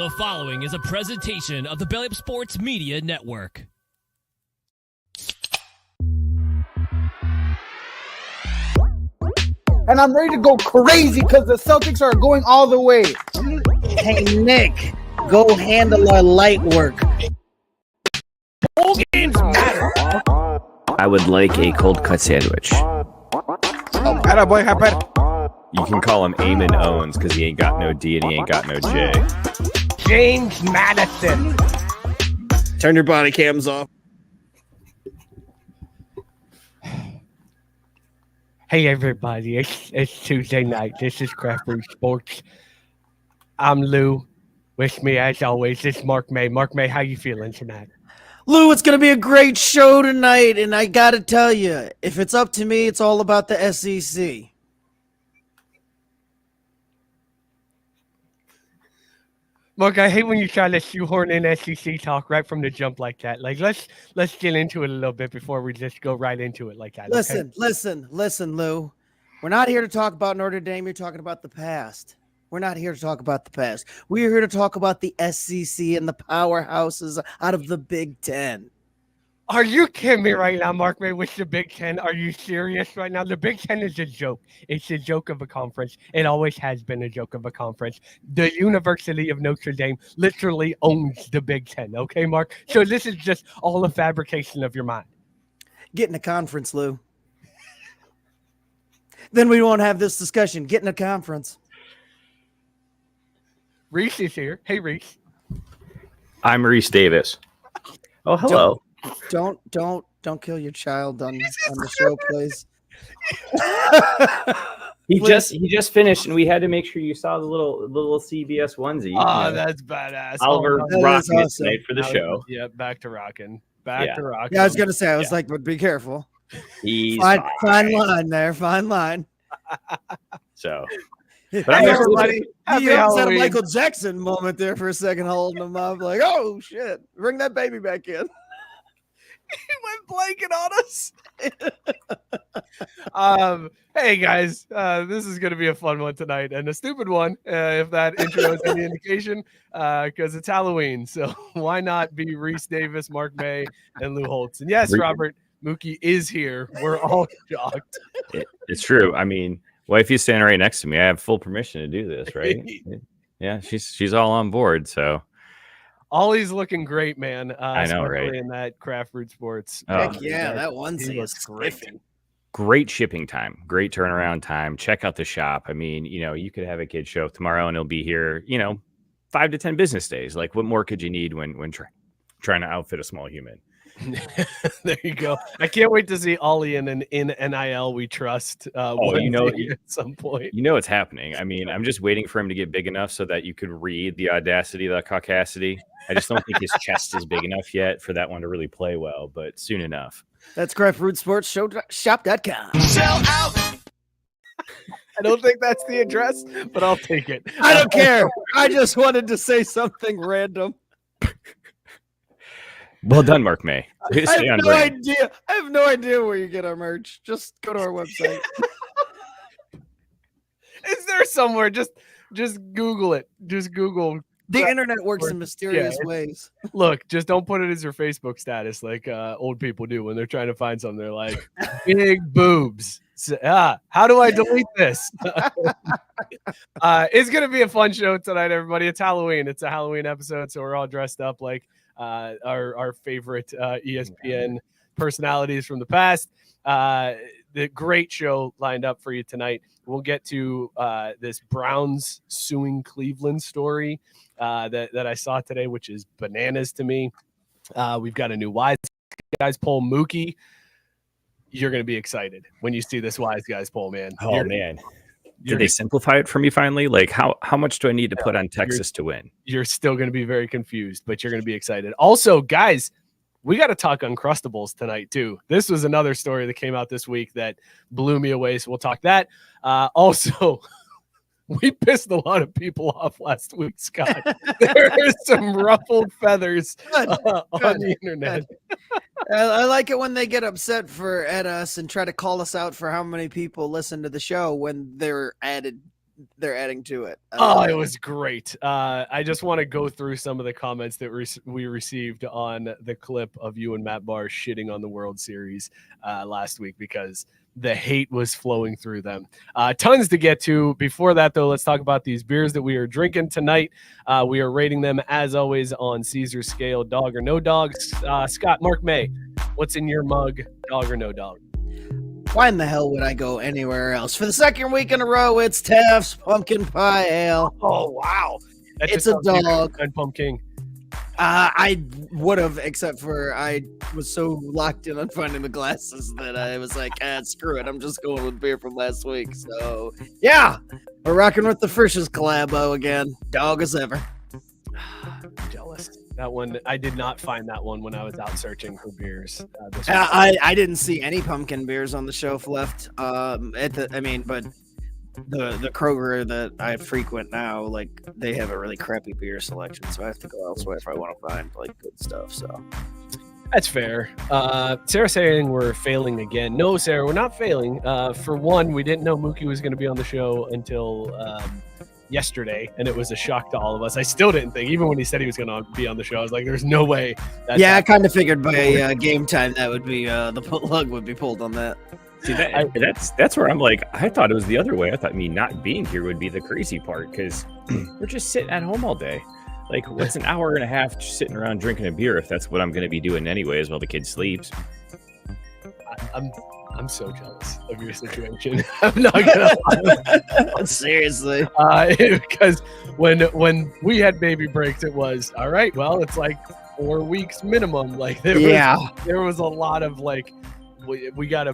The following is a presentation of the Belly Up Sports Media Network. And I'm ready to go crazy because the Celtics are going all the way. Hey, Nick, go handle our light work. Bowl games matter. I would like a cold cut sandwich. You can call him Eamon Owens because he ain't got no D and he ain't got no J. James Madison. Turn your body cams off. Hey everybody, it's Tuesday night. This is Craft Brew Sports. I'm Lou. With me as always is Mark May. Mark May, how you feeling tonight? Lou, it's going to be a great show tonight, and I got to tell you, if it's up to me, it's all about the SEC. Mark, I hate when you try to shoehorn in SEC talk right from the jump like that. Like, let's get into it a little bit before we just go right into it like that. Listen, Lou. We're not here to talk about Notre Dame. You're talking about the past. We're not here to talk about the past. We're here to talk about the SEC and the powerhouses out of the Big Ten. Are you kidding me right now, Mark May, with the Big Ten? Are you serious right now? The Big Ten is a joke. It's a joke of a conference. It always has been a joke of a conference. The University of Notre Dame literally owns the Big Ten, okay, Mark? So this is just all a fabrication of your mind. Get in a conference, Lou. Then we won't have this discussion. Get in a conference. Rece is here. Hey, Rece. I'm Rece Davis. Oh, hello. Don't kill your child on the show, please. He just finished, and we had to make sure you saw the little CBS onesie. Oh, that's badass. Oliver that rocking is it tonight for the show. Yeah, back to rocking. Back to rocking. Yeah, I was gonna say, I was like, but be careful. He's Fine line there, fine line. So, But I'm everybody, happy you almost had a Halloween. Michael Jackson moment there for a second, holding him up, like, oh shit, bring that baby back in. He went blanket on us. Hey guys, this is going to be a fun one tonight and a stupid one, if that intro is any indication, because it's Halloween. So why not be Rece Davis, Mark May, and Lou Holtz? And yes, Robert Mookie is here. We're all shocked. It's true. I mean, wifey's standing right next to me. I have full permission to do this, right? Yeah, she's all on board. So. Ollie's looking great, man. I know, right? In that Craft Fruit Sports. Heck yeah, that onesie is great. Great shipping time, great turnaround time. Check out the shop. I mean, you could have a kid show up tomorrow and it'll be here, 5 to 10 business days. Like, what more could you need when trying to outfit a small human? There you go. I can't wait to see Ollie in NIL we trust. At some point. It's happening. I mean, I'm just waiting for him to get big enough so that you could read the audacity, the caucasity. I just don't think his chest is big enough yet for that one to really play well, but soon enough. That's craftfruitsportshop.com. Sell out. I don't think that's the address, but I'll take it. I don't care. I just wanted to say something random. Well done, Mark May. I have no idea where you get our merch. Just go to our website. Is there somewhere? Just Google it. Just Google. The internet works in mysterious ways. Look, just don't put it as your Facebook status like old people do when they're trying to find something. They're like, big boobs. How do I delete this? It's going to be a fun show tonight, everybody. It's Halloween. It's a Halloween episode, so we're all dressed up like our favorite ESPN personalities from the past. The great show lined up for you tonight. We'll get to this Browns suing Cleveland story that I saw today, which is bananas to me. We've got a new Wiseguys poll. Mookie, you're going to be excited when you see this Wiseguys poll, man. Oh, man. Did they simplify it for me finally? Like, how much do I need to put on Texas to win? You're still going to be very confused, but you're going to be excited. Also, guys, we got to talk Uncrustables tonight, too. This was another story that came out this week that blew me away, so we'll talk that. Also, we pissed a lot of people off last week, Scott. There are some ruffled feathers on the internet. I like it when they get upset at us and try to call us out for how many people listen to the show when they're added they're adding to it. Oh, it was great. I just want to go through some of the comments that we received on the clip of you and Matt Barr shitting on the World Series last week, because the hate was flowing through them. Tons to get to. Before that, though, let's talk about these beers that we are drinking tonight. We are rating them, as always, on Caesar scale, dog or no dog. Scott, Mark May, what's in your mug, dog or no dog? Why in the hell would I go anywhere else? For the second week in a row, it's Taft's Pumpkin Pie Ale. Oh, wow. That It's a dog. And pumpkin. I would have, except for I was so locked in on finding the glasses that I was like, screw it. I'm just going with beer from last week. So, yeah, we're rocking with the Frisch's collabo again. Dog as ever. I'm jealous. That one, I did not find that one when I was out searching for beers. I didn't see any pumpkin beers on the shelf left. But the Kroger that I frequent now, like, they have a really crappy beer selection, so I have to go elsewhere if I want to find like good stuff. So that's fair. Sarah saying we're failing again. No, Sarah, we're not failing. For one, we didn't know Mookie was going to be on the show until yesterday, and it was a shock to all of us. I still didn't think, even when he said he was going to be on the show, I was like, there's no way. I kind of figured by game time that would be the plug would be pulled on that. See, that's where I'm like, I thought it was the other way. I thought me not being here would be the crazy part, because we're just sitting at home all day. Like, what's an hour and a half just sitting around drinking a beer if that's what I'm going to be doing anyways while the kid sleeps? I'm so jealous of your situation. I'm not gonna lie. Seriously. Because when we had baby breaks, it was all right. Well, it's like 4 weeks minimum. Like there was a lot of like, we gotta.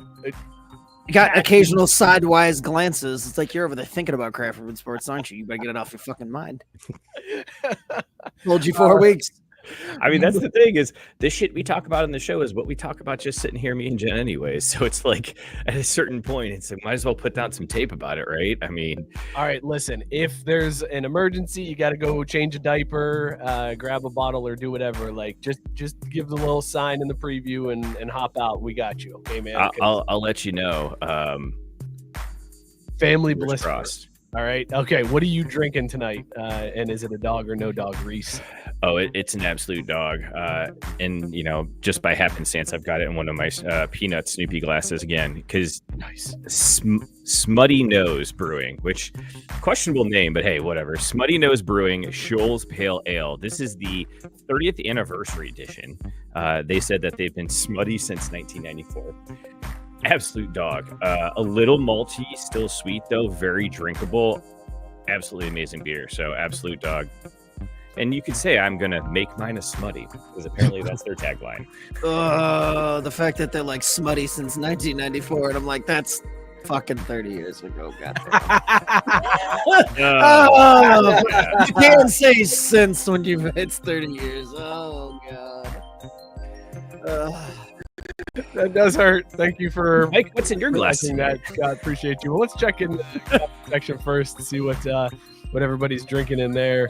You got occasional sidewise glances. It's like you're over there thinking about Craftwood Sports, aren't you? You better get it off your fucking mind. Told you 4 weeks. I mean, that's the thing, is this shit we talk about in the show is what we talk about just sitting here, me and Jen, anyways. So it's like, at a certain point, it's like, might as well put down some tape about it, right? I mean, all right, listen, if there's an emergency, you got to go change a diaper, grab a bottle, or do whatever. Like, just give the little sign in the preview and hop out. We got you, okay, man? I'll let you know. Family bliss first. All right. Okay. What are you drinking tonight? And is it a dog or no dog, Rece? Oh, it's an absolute dog. And, just by happenstance, I've got it in one of my peanut Snoopy glasses again, because nice. Smutty Nose Brewing, which questionable name, but hey, whatever. Smutty Nose Brewing Scholl's Pale Ale. This is the 30th anniversary edition. They said that they've been smutty since 1994. Absolute dog. A little malty, still sweet though, very drinkable. Absolutely amazing beer. So absolute dog. And you could say I'm gonna make mine a smutty, because apparently that's their tagline. The fact that they're like smutty since 1994, and I'm like, that's fucking 30 years ago. You can't say since when it's 30 years. Oh god. That does hurt. Thank you for Mike. What's in your glass? That, Scott, appreciate you. Well, let's check in the section first to see what everybody's drinking in there.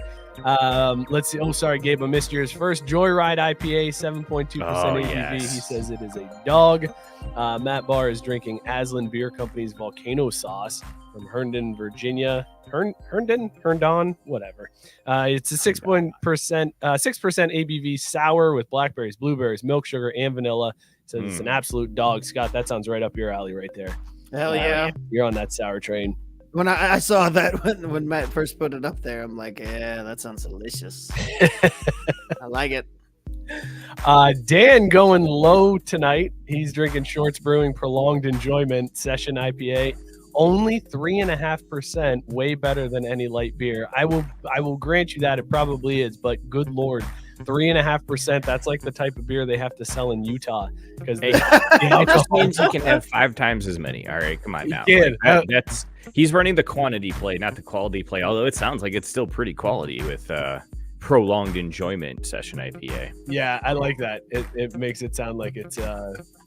Let's see. Oh, sorry, Gabe, I missed yours first. Joyride IPA, 7.2% ABV. Yes. He says it is a dog. Matt Barr is drinking Aslan Beer Company's Volcano Sauce from Herndon, Virginia. Herndon, whatever. It's a 6% ABV sour with blackberries, blueberries, milk sugar, and vanilla. So it's an absolute dog. Scott, that sounds right up your alley right there. Hell yeah. You're on that sour train. When I saw that when Matt first put it up there, I'm like, yeah, that sounds delicious. I like it. Dan going low tonight. He's drinking Shorts Brewing Prolonged Enjoyment Session IPA. Only 3.5%, way better than any light beer. I will grant you that it probably is, but good Lord, 3.5%. That's like the type of beer they have to sell in Utah, because it just means you can have 5 times as many. All right, come on now. That's he's running the quantity play, not the quality play. Although it sounds like it's still pretty quality with Prolonged Enjoyment Session IPA. Yeah, I like that. It makes it sound like it's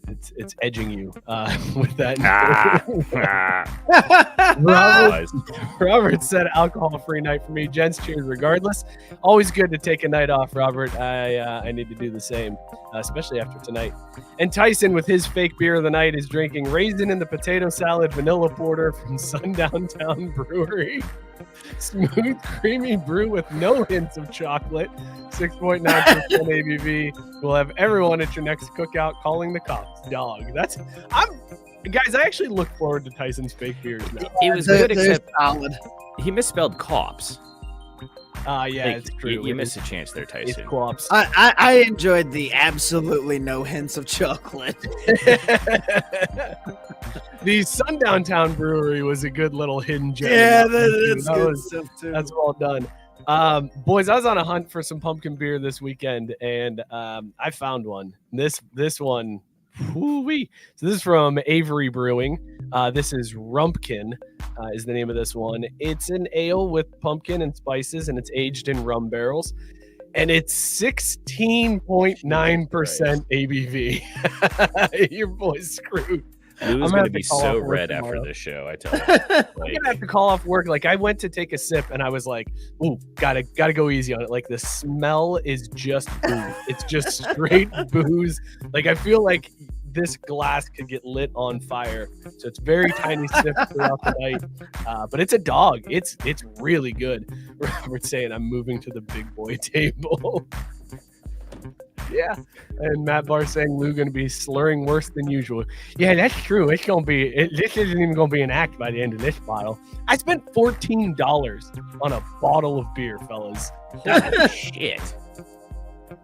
it's edging you with that. Robert said alcohol-free night for me. Gents, cheers regardless. Always good to take a night off, Robert. I need to do the same, especially after tonight. And Tyson, with his fake beer of the night, is drinking Raisin in the Potato Salad Vanilla Porter from Sundown Town Brewery. Smooth, creamy brew with no hints of chocolate. 6.9% ABV. We'll have everyone at your next cookout calling the cops. Dog. Guys, I actually look forward to Tyson's fake beers now. It was good, except he misspelled cops. Yeah, it's true. You missed a chance there, Tyson. It's co-ops. I enjoyed the absolutely no hints of chocolate. The Sundown Town Brewery was a good little hidden gem. Yeah, that's good stuff too. That's well done. Boys, I was on a hunt for some pumpkin beer this weekend, and I found one. This one, whoo-wee. So this is from Avery Brewing. This is Rumpkin, is the name of this one. It's an ale with pumpkin and spices, and it's aged in rum barrels. And it's 16.9% ABV. Your boy's screwed. Lou's going to be so red after this show, I tell you. I'm going to have to call off work. Like, I went to take a sip, and I was like, ooh, gotta go easy on it. Like, the smell is just booze. It's just straight booze. Like, I feel like this glass could get lit on fire. So it's very tiny sips throughout the night. But it's a dog. It's really good. Robert's saying I'm moving to the big boy table. Yeah. And Matt Barr saying Lou going to be slurring worse than usual. Yeah, that's true. It's going to be, this isn't even going to be an act by the end of this bottle. I spent $14 on a bottle of beer, fellas. That's shit.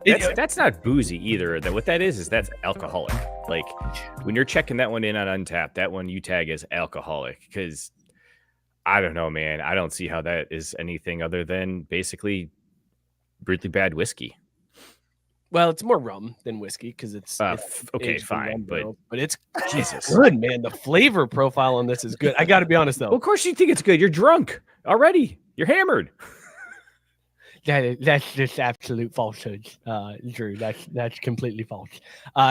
That's not boozy either. What that is that's alcoholic. Like, when you're checking that one in on Untapped, that one you tag as alcoholic, because I don't know, man. I don't see how that is anything other than basically really bad whiskey. Well, it's more rum than whiskey because it's okay, fine, but it's Jesus good, man. The flavor profile on this is good. I got to be honest though. Well, of course you think it's good. You're drunk already. You're hammered. That's just absolute falsehood, Drew. That's completely false.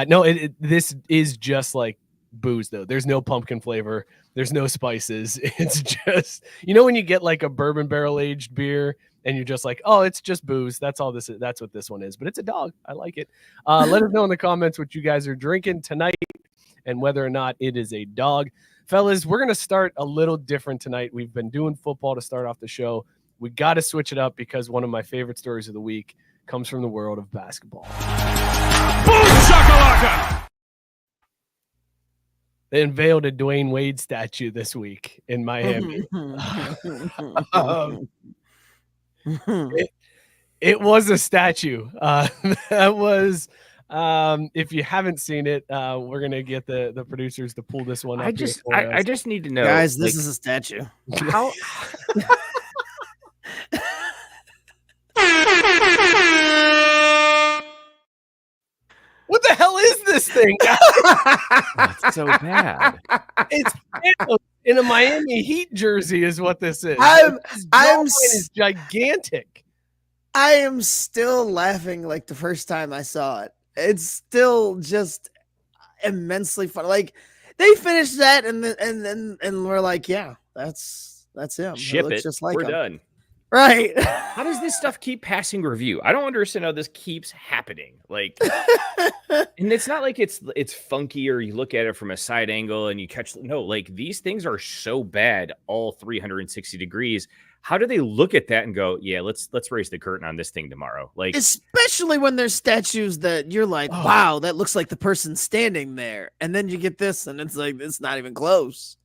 No, this is just like booze though. There's no pumpkin flavor. There's no spices. It's just, when you get like a bourbon barrel aged beer and you're just like, oh, it's just booze. That's all this is. That's what this one is. But it's a dog. I like it. Let us know in the comments what you guys are drinking tonight and whether or not it is a dog. Fellas, we're going to start a little different tonight. We've been doing football to start off the show. We got to switch it up because one of my favorite stories of the week comes from the world of basketball. Boom shakalaka! They unveiled a Dwyane Wade statue this week in Miami. It was a statue. That was, if you haven't seen it, we're gonna get the producers to pull this one up. I just need to know, guys. This is a statue. How? What the hell is this thing? That's so bad. It's in a Miami Heat jersey is what this is. Is gigantic. I am still laughing like the first time I saw it. It's still just immensely fun. Like, they finished that and we're like, yeah, that's him. Ship it. Just like we're him. done. Right. How does this stuff keep passing review? I don't understand how this keeps happening. Like, and it's not like it's funky or you look at it from a side angle and you catch. No, like, these things are so bad all 360 degrees. How do they look at that and go, yeah, let's raise the curtain on this thing tomorrow? Like, especially when there's statues that you're like, wow, that looks like the person standing there. And then you get this and it's like, it's not even close.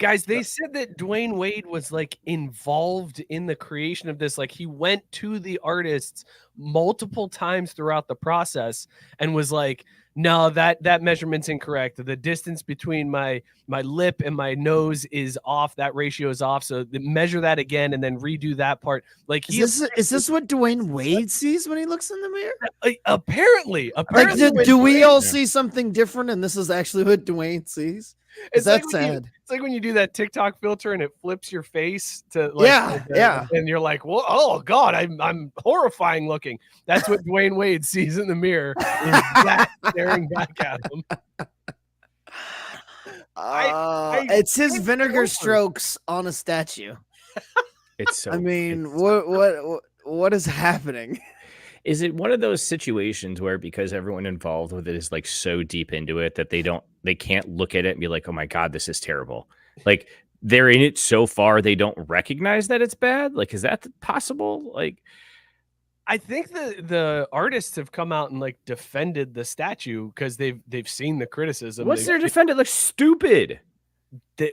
Guys, they said that Dwyane Wade was like involved in the creation of this. Like, he went to the artists multiple times throughout the process and was like, no, that measurement's incorrect. The distance between my lip and my nose is off. That ratio is off. So measure that again and then redo that part. Like, is this what Dwyane Wade sees when he looks in the mirror? Apparently. Like, do we all see something different? And this is actually what Dwyane sees? It's That's like sad. it's like when you do that TikTok filter and it flips your face to like, Yeah. and you're like, well, oh God, I'm horrifying looking. That's what Dwyane Wade sees in the mirror, is that staring back at him. It's his vinegar strokes on a statue. It's so. I mean, what is happening? Is it one of those situations where because everyone involved with it is like so deep into it that they can't look at it and be like, oh my God, this is terrible. Like they're in it so far they don't recognize that it's bad. Like, is that possible? Like, I think the artists have come out and like defended the statue because they've seen the criticism. What's their defend? It looks stupid.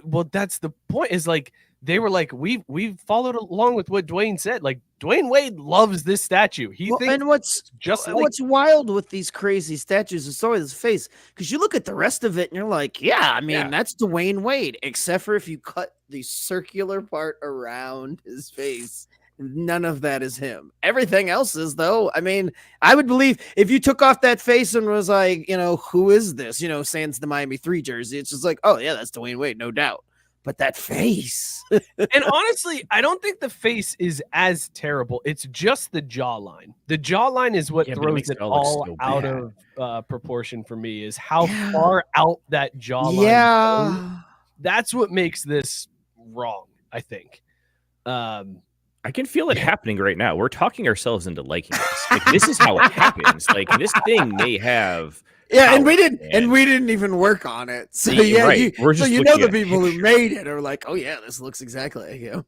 Well, that's the point. Is like they were like we've followed along with what Dwyane said. Like Dwyane Wade loves this statue. He thinks, and what's wild with these crazy statues is always his face, because you look at the rest of it and you're like, yeah, I mean that's Dwyane Wade, except for if you cut the circular part around his face. None of that is him. Everything else is, though. I mean, I would believe if you took off that face and was like, who is this? Sans the Miami 3 jersey. It's just like, oh, yeah, that's Dwyane Wade, no doubt. But that face. And honestly, I don't think the face is as terrible. It's just the jawline. The jawline is what throws it all out of proportion for me, is how far out that jawline goes. That's what makes this wrong, I think. I can feel it happening right now. We're talking ourselves into liking this. Like, this is how it happens. Like, this thing may have. Yeah, and we didn't even work on it. So right. The people who made it are like, oh yeah, this looks exactly like you.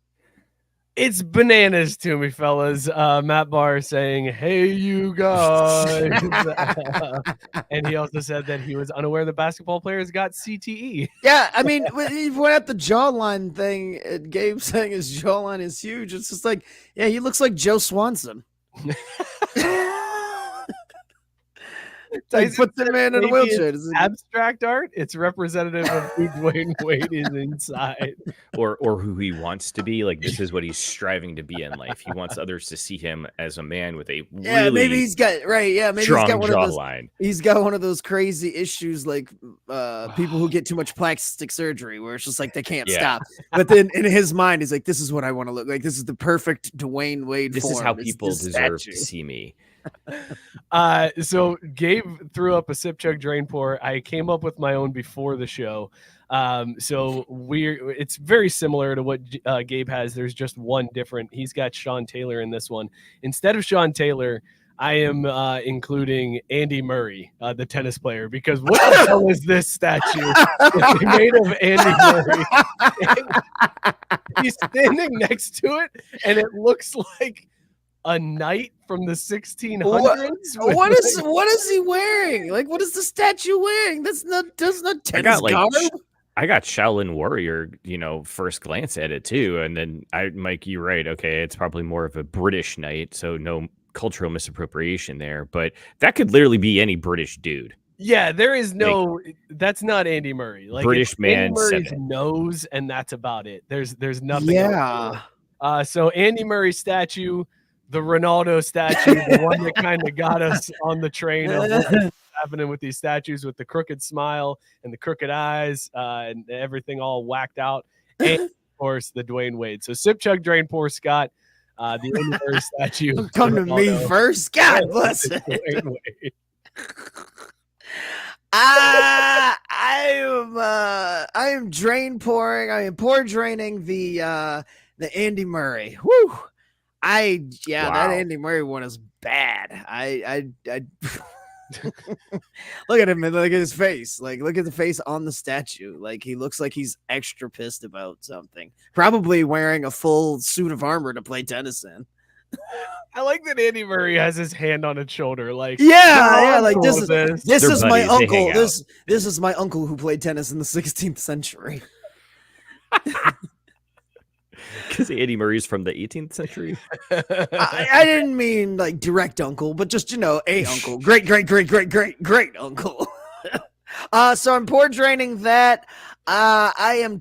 It's bananas to me, fellas. Matt Barr saying, "Hey, you guys," and he also said that he was unaware the basketball players got CTE. Yeah, I mean, he went at the jawline thing. And Gabe saying his jawline is huge. It's just like, yeah, he looks like Joe Swanson. Like, put the man in a wheelchair. Abstract art. It's representative of who Dwyane Wade is inside, or who he wants to be. Like, this is what he's striving to be in life. He wants others to see him as a man with a really maybe he's got maybe he's got one jawline. Of those. He's got one of those crazy issues like people who get too much plastic surgery, where it's just like they can't stop. But then in his mind, he's like, "This is what I want to look like. This is the perfect Dwyane Wade. This is how people deserve to see me." So Gabe threw up a sip chug drain pour. I came up with my own before the show. So it's very similar to what Gabe has. There's just one different. He's got Sean Taylor in this one. Instead of Sean Taylor, I am including Andy Murray, the tennis player, because what the hell is this statue? It's made of Andy Murray. He's standing next to it, and it looks like a knight from the 1600s. What is he wearing? Like, what is the statue wearing? That's not tennis garb. I got Shaolin Warrior, first glance at it too, and then Mike, you're right. Okay, it's probably more of a British knight, so no cultural misappropriation there. But that could literally be any British dude. Yeah, there is no. That's not Andy Murray. Like, British man, Andy Murray's nose, and that's about it. There's nothing. Yeah. So Andy Murray statue. The Ronaldo statue, the one that kind of got us on the train of what's happening with these statues, with the crooked smile and the crooked eyes and everything all whacked out. And, of course, the Dwyane Wade. So sip, chug, drain, pour, Scott, the Andy Murray statue. Come to me first. God bless it. Dwyane Wade. I am drain pouring. I am pour draining the Andy Murray. Woo! That Andy Murray one is bad. I look at him and look at his face. Like, look at the face on the statue. Like, he looks like he's extra pissed about something. Probably wearing a full suit of armor to play tennis in. I like that Andy Murray has his hand on his shoulder. Like, like this is my buddies, uncle. This is my uncle who played tennis in the 16th century. Because Andy Murray's from the 18th century. I didn't mean like direct uncle, but just a uncle, great uncle. So I'm pour draining that. I am.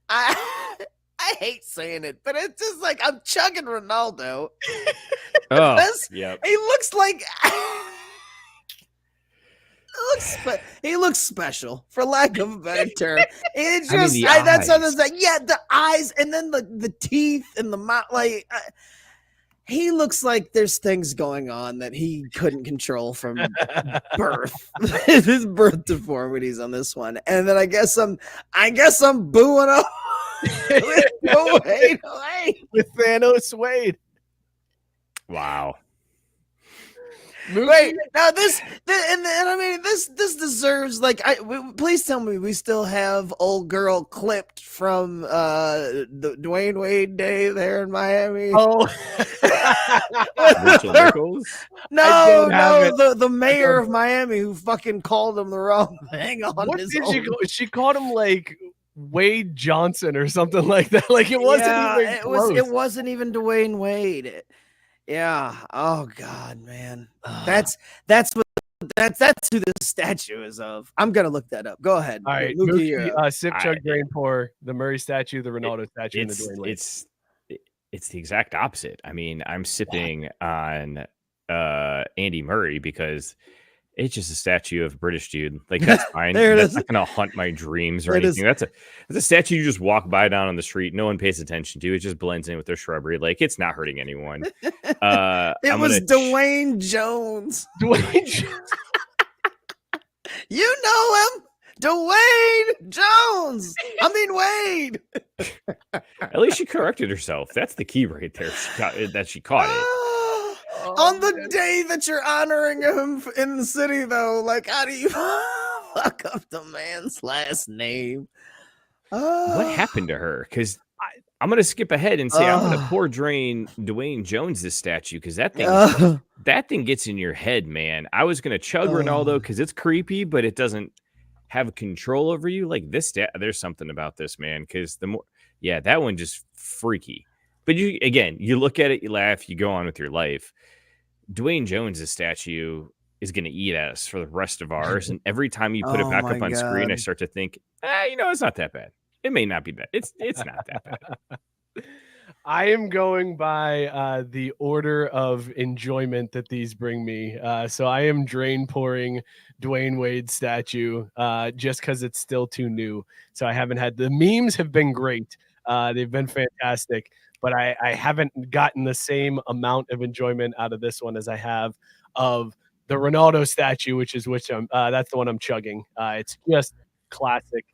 I hate saying it, but it's just like I'm chugging Ronaldo. Oh, yeah. He looks like. he looks special, for lack of a better term. It's I mean, just the that's eyes. something like the eyes, and then the teeth and the mouth. Like he looks like there's things going on that he couldn't control from birth. His birth deformities on this one, and then I guess I'm booing up with Thanos Wade. Wow. Wait, now this deserves please tell me we still have old girl clipped from the Dwyane Wade day there in Miami. Oh, Rachel Nichols? No, the mayor of Miami who fucking called him the wrong thing on what his did own. she go? She called him like Wade Johnson or something like that. Like it wasn't even close. It wasn't even Dwyane Wade. Yeah. Oh God, man. That's who this statue is of. I'm gonna look that up. Go ahead. All right, Mookie, Mookie, you're up. Sip, Chug, Drainpour, the Murray statue, the Ronaldo statue, and the Dwyane Wade. It's the exact opposite. I mean, I'm sipping on Andy Murray because it's just a statue of a British dude. Like that's fine. There it That's is. not gonna haunt my dreams or It anything. That's a statue you just walk by down on the street. No one pays attention to. It just blends in with their shrubbery. Like it's not hurting anyone. It was Dwayne Jones. Dwayne Jones. You know him, Dwayne Jones. I mean Wade. At least she corrected herself. That's the key right there. She caught it. On the day that you're honoring him in the city, though, like how do you fuck up the man's last name? What happened to her? Because I'm going to skip ahead and say I'm going to pour drain Dwayne Jones this statue because that thing gets in your head, man. I was going to chug Ronaldo because it's creepy, but it doesn't have control over you. Like this, there's something about this, man. Because that one just freaky. But you look at it, you laugh, you go on with your life. Dwayne Jones' statue is going to eat us for the rest of ours. And every time you put it back up on screen, I start to think, it's not that bad. It may not be bad. It's not that bad. I am going by the order of enjoyment that these bring me. So I am drain pouring Dwyane Wade statue just because it's still too new. So I haven't had the memes have been great. They've been fantastic, but I haven't gotten the same amount of enjoyment out of this one as I have of the Ronaldo statue, which that's the one I'm chugging. It's just classic.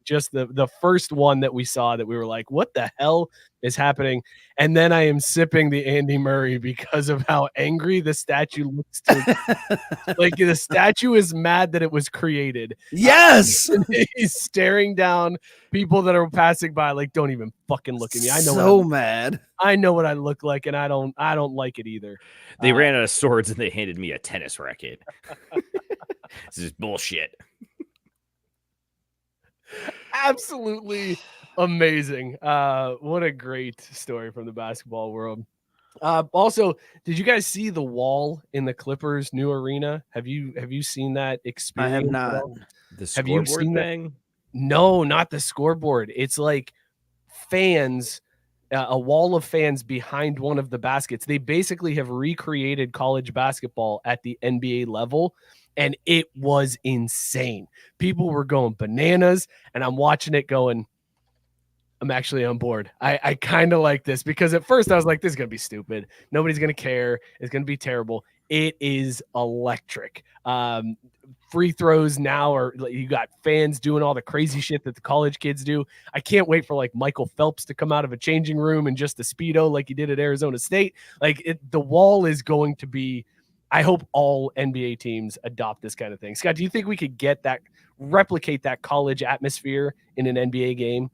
Just the first one that we saw that we were like, what the hell is happening? And then I am sipping the Andy Murray because of how angry the statue looks like the statue is mad that it was created. Yes. He's staring down people that are passing by like, don't even fucking look at me. I know so mad. I know what I look like, and I don't like it either. They ran out of swords and they handed me a tennis racket. This is bullshit. Absolutely amazing. What a great story from the basketball world. Also, did you guys see the wall in the Clippers' new arena? Have you seen that experience? I have not. The scoreboard thing? No, not the scoreboard. It's like fans, a wall of fans behind one of the baskets. They basically have recreated college basketball at the NBA level. And it was insane. People were going bananas, and I'm watching it going, I'm actually on board. I kind of like this because at first I was like, this is going to be stupid. Nobody's going to care. It's going to be terrible. It is electric. Free throws now are you got fans doing all the crazy shit that the college kids do. I can't wait for like Michael Phelps to come out of a changing room in just a Speedo like he did at Arizona State. The wall is going to be, I hope all NBA teams adopt this kind of thing. Scott, do you think we could replicate that college atmosphere in an NBA game?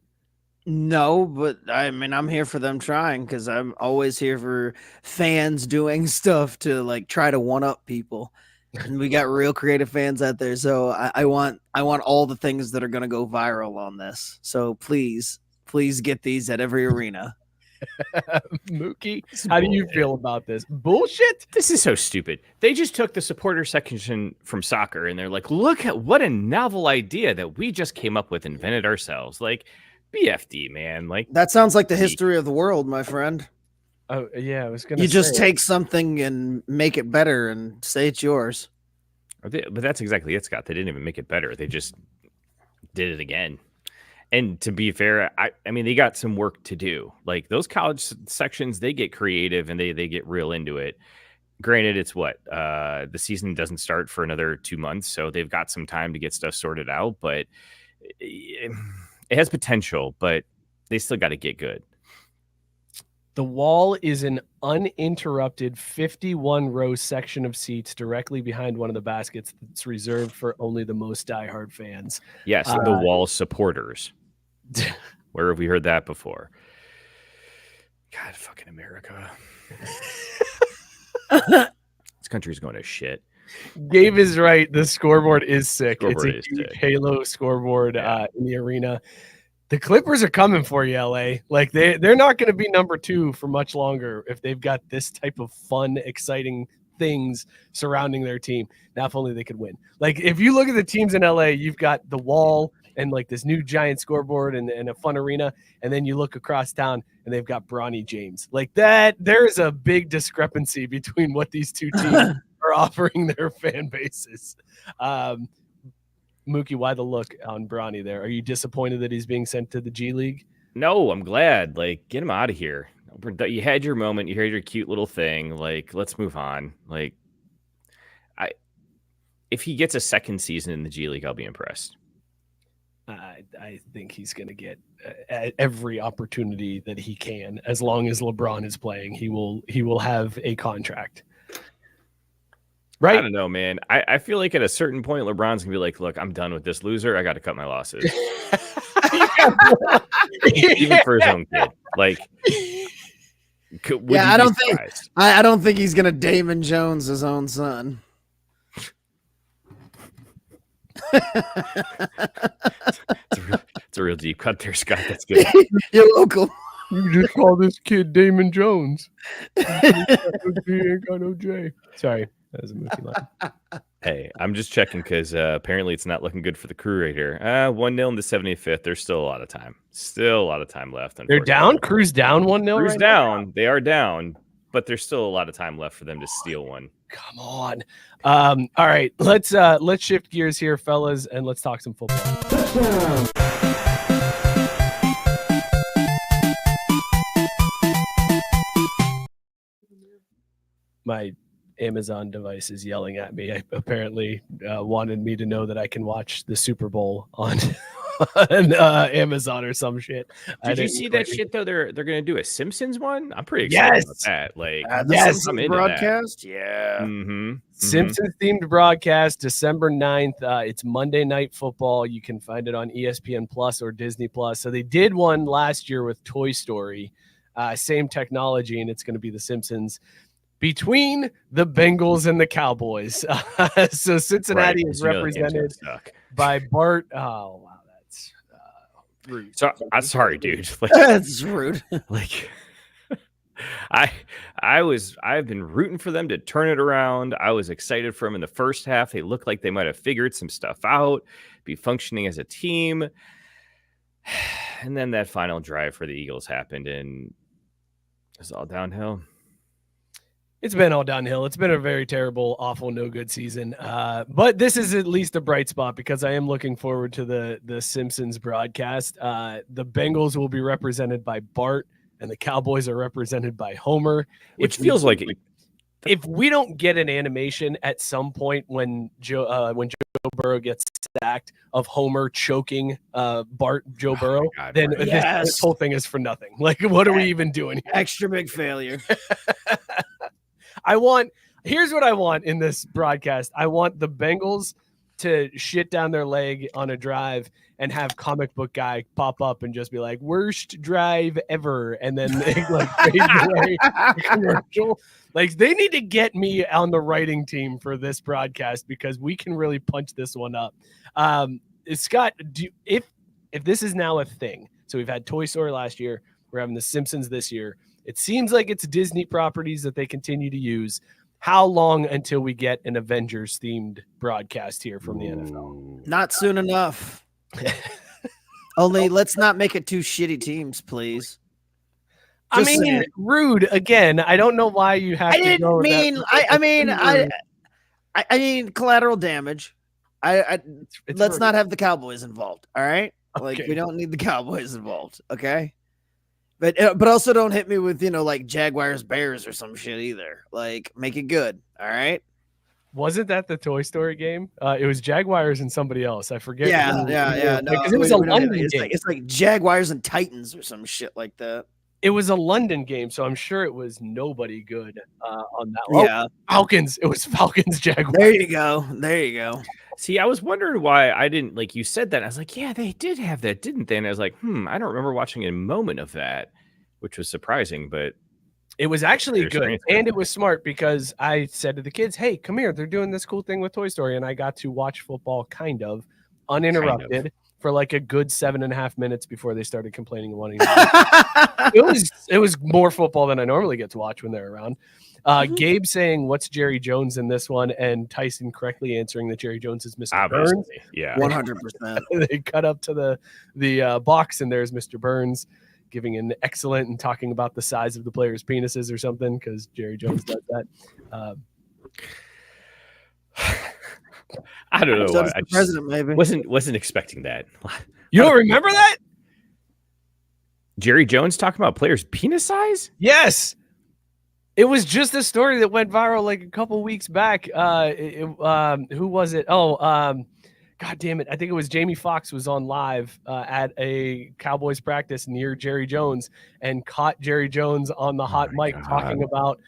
No, but I mean, I'm here for them trying because I'm always here for fans doing stuff to like try to one up people. And we got real creative fans out there. So I want all the things that are going to go viral on this. So please get these at every arena. Mookie, how do you feel about this? Bullshit? This is so stupid. They just took the supporter section from soccer and they're like, look at what a novel idea that we just came up with, invented ourselves. Like BFD, man. Like that sounds like the history of the world, my friend. Oh yeah, I was gonna. You just take something and make it better and say it's yours. But that's exactly it, Scott. They didn't even make it better. They just did it again. And to be fair, I mean, they got some work to do. Like those college sections, they get creative and they get real into it. Granted, it's the season doesn't start for another 2 months, so they've got some time to get stuff sorted out. But it has potential, but they still got to get good. The wall is an uninterrupted 51-row section of seats directly behind one of the baskets that's reserved for only the most diehard fans. Yes, the wall supporters. Where have we heard that before? God, fucking America. This country's going to shit. Gabe is right. The scoreboard is sick. It's a huge sick. Halo scoreboard in the arena. The Clippers are coming for you, LA. Like they're not going to be number 2 for much longer if they've got this type of fun, exciting things surrounding their team. Now, if only they could win. Like if you look at the teams in LA, you've got the wall and like this new giant scoreboard and a fun arena, and then you look across town and they've got Bronny James. Like that, there is a big discrepancy between what these two teams are offering their fan bases. Mookie, why the look on Bronny there? Are you disappointed that he's being sent to the G League? No, I'm glad. Like, get him out of here. You had your moment. You had your cute little thing. Like, let's move on. Like, if he gets a second season in the G League, I'll be impressed. I think he's going to get every opportunity that he can. As long as LeBron is playing, he will have a contract. Right? I don't know, man. I feel like at a certain point, LeBron's gonna be like, "Look, I'm done with this loser. I got to cut my losses." Even for his own kid. Like, I don't think he's gonna Damon Jones his own son. It's a real deep cut there, Scott. That's good. You're local. You just call this kid Damon Jones. He ain't got no J. Sorry. That was a movie line. Hey, I'm just checking because apparently it's not looking good for the Crew right here. 1-0 in the 75th. There's still a lot of time. Still a lot of time left. They're down? Crew's down 1-0 Crew's right down. now? They are down, but there's still a lot of time left for them to steal one. Come on. All right. Let's shift gears here, fellas, and let's talk some football. My Amazon device is yelling at me. I apparently wanted me to know that I can watch the Super Bowl on Amazon or some shit. Did you see that shit though? They're gonna do a Simpsons one. I'm pretty excited about that. Like, yes, I'm into broadcast. That. Yeah. Mm-hmm. Simpsons themed broadcast December 9th. It's Monday Night Football. You can find it on ESPN Plus or Disney Plus. So they did one last year with Toy Story, same technology, and it's going to be the Simpsons between the Bengals and the Cowboys. So Cincinnati is represented by Bart. Oh, wow. That's rude. So I'm sorry, dude. Like, that's rude. Like, I've been rooting for them to turn it around. I was excited for them in the first half. They looked like they might have figured some stuff out, be functioning as a team. And then that final drive for the Eagles happened, and it's all downhill. It's been all downhill. It's been a very terrible, awful, no good season. But this is at least a bright spot because I am looking forward to the Simpsons broadcast. The Bengals will be represented by Bart, and the Cowboys are represented by Homer. Which feels like if we don't get an animation at some point when Joe Burrow gets sacked of Homer choking Joe Burrow, then this whole thing is for nothing. Like, what are we even doing here? Extra big failure. Here's what I want in this broadcast. I want the Bengals to shit down their leg on a drive and have comic book guy pop up and just be like, worst drive ever. And then they like fade away commercial. Like, they need to get me on the writing team for this broadcast because we can really punch this one up. Scott, if this is now a thing, so we've had Toy Story last year, we're having the Simpsons this year. It seems like it's Disney properties that they continue to use. How long until we get an Avengers themed broadcast here from the NFL? Not soon enough. Only let's not make it two shitty teams, please. Rude again. I don't know why you have to go. I mean, collateral damage. Let's not have the Cowboys involved. All right, like we don't need the Cowboys involved. Okay, but also don't hit me with like Jaguars Bears or some shit either. Like make it good. All right. Wasn't that the Toy Story game? It was Jaguars and somebody else. I forget. Yeah. Because it was a London game. It's like Jaguars and Titans or some shit like that. It was a London game, so I'm sure it was nobody good on that one. Yeah. Falcons. It was Falcons Jaguars. There you go. See, I was wondering why I didn't you said that. I was like, yeah, they did have that, didn't they? And I was like, I don't remember watching a moment of that, which was surprising, but it was actually good. And it was smart because I said to the kids, hey, come here. They're doing this cool thing with Toy Story. And I got to watch football kind of uninterrupted for like a good 7.5 minutes before they started complaining and wanting to it was more football than I normally get to watch when they're around. Gabe saying, what's Jerry Jones in this one? And Tyson correctly answering that Jerry Jones is Mr. Burns. Yeah, 100%. They cut up to the box, and there's Mr. Burns giving an excellent and talking about the size of the players' penises or something, because Jerry Jones does that. I don't know. The president maybe wasn't expecting that. You don't remember that? Jerry Jones talking about players' penis size? Yes. It was just a story that went viral like a couple weeks back. Who was it? God damn it. I think it was Jamie Foxx was on live at a Cowboys practice near Jerry Jones and caught Jerry Jones on the hot mic talking about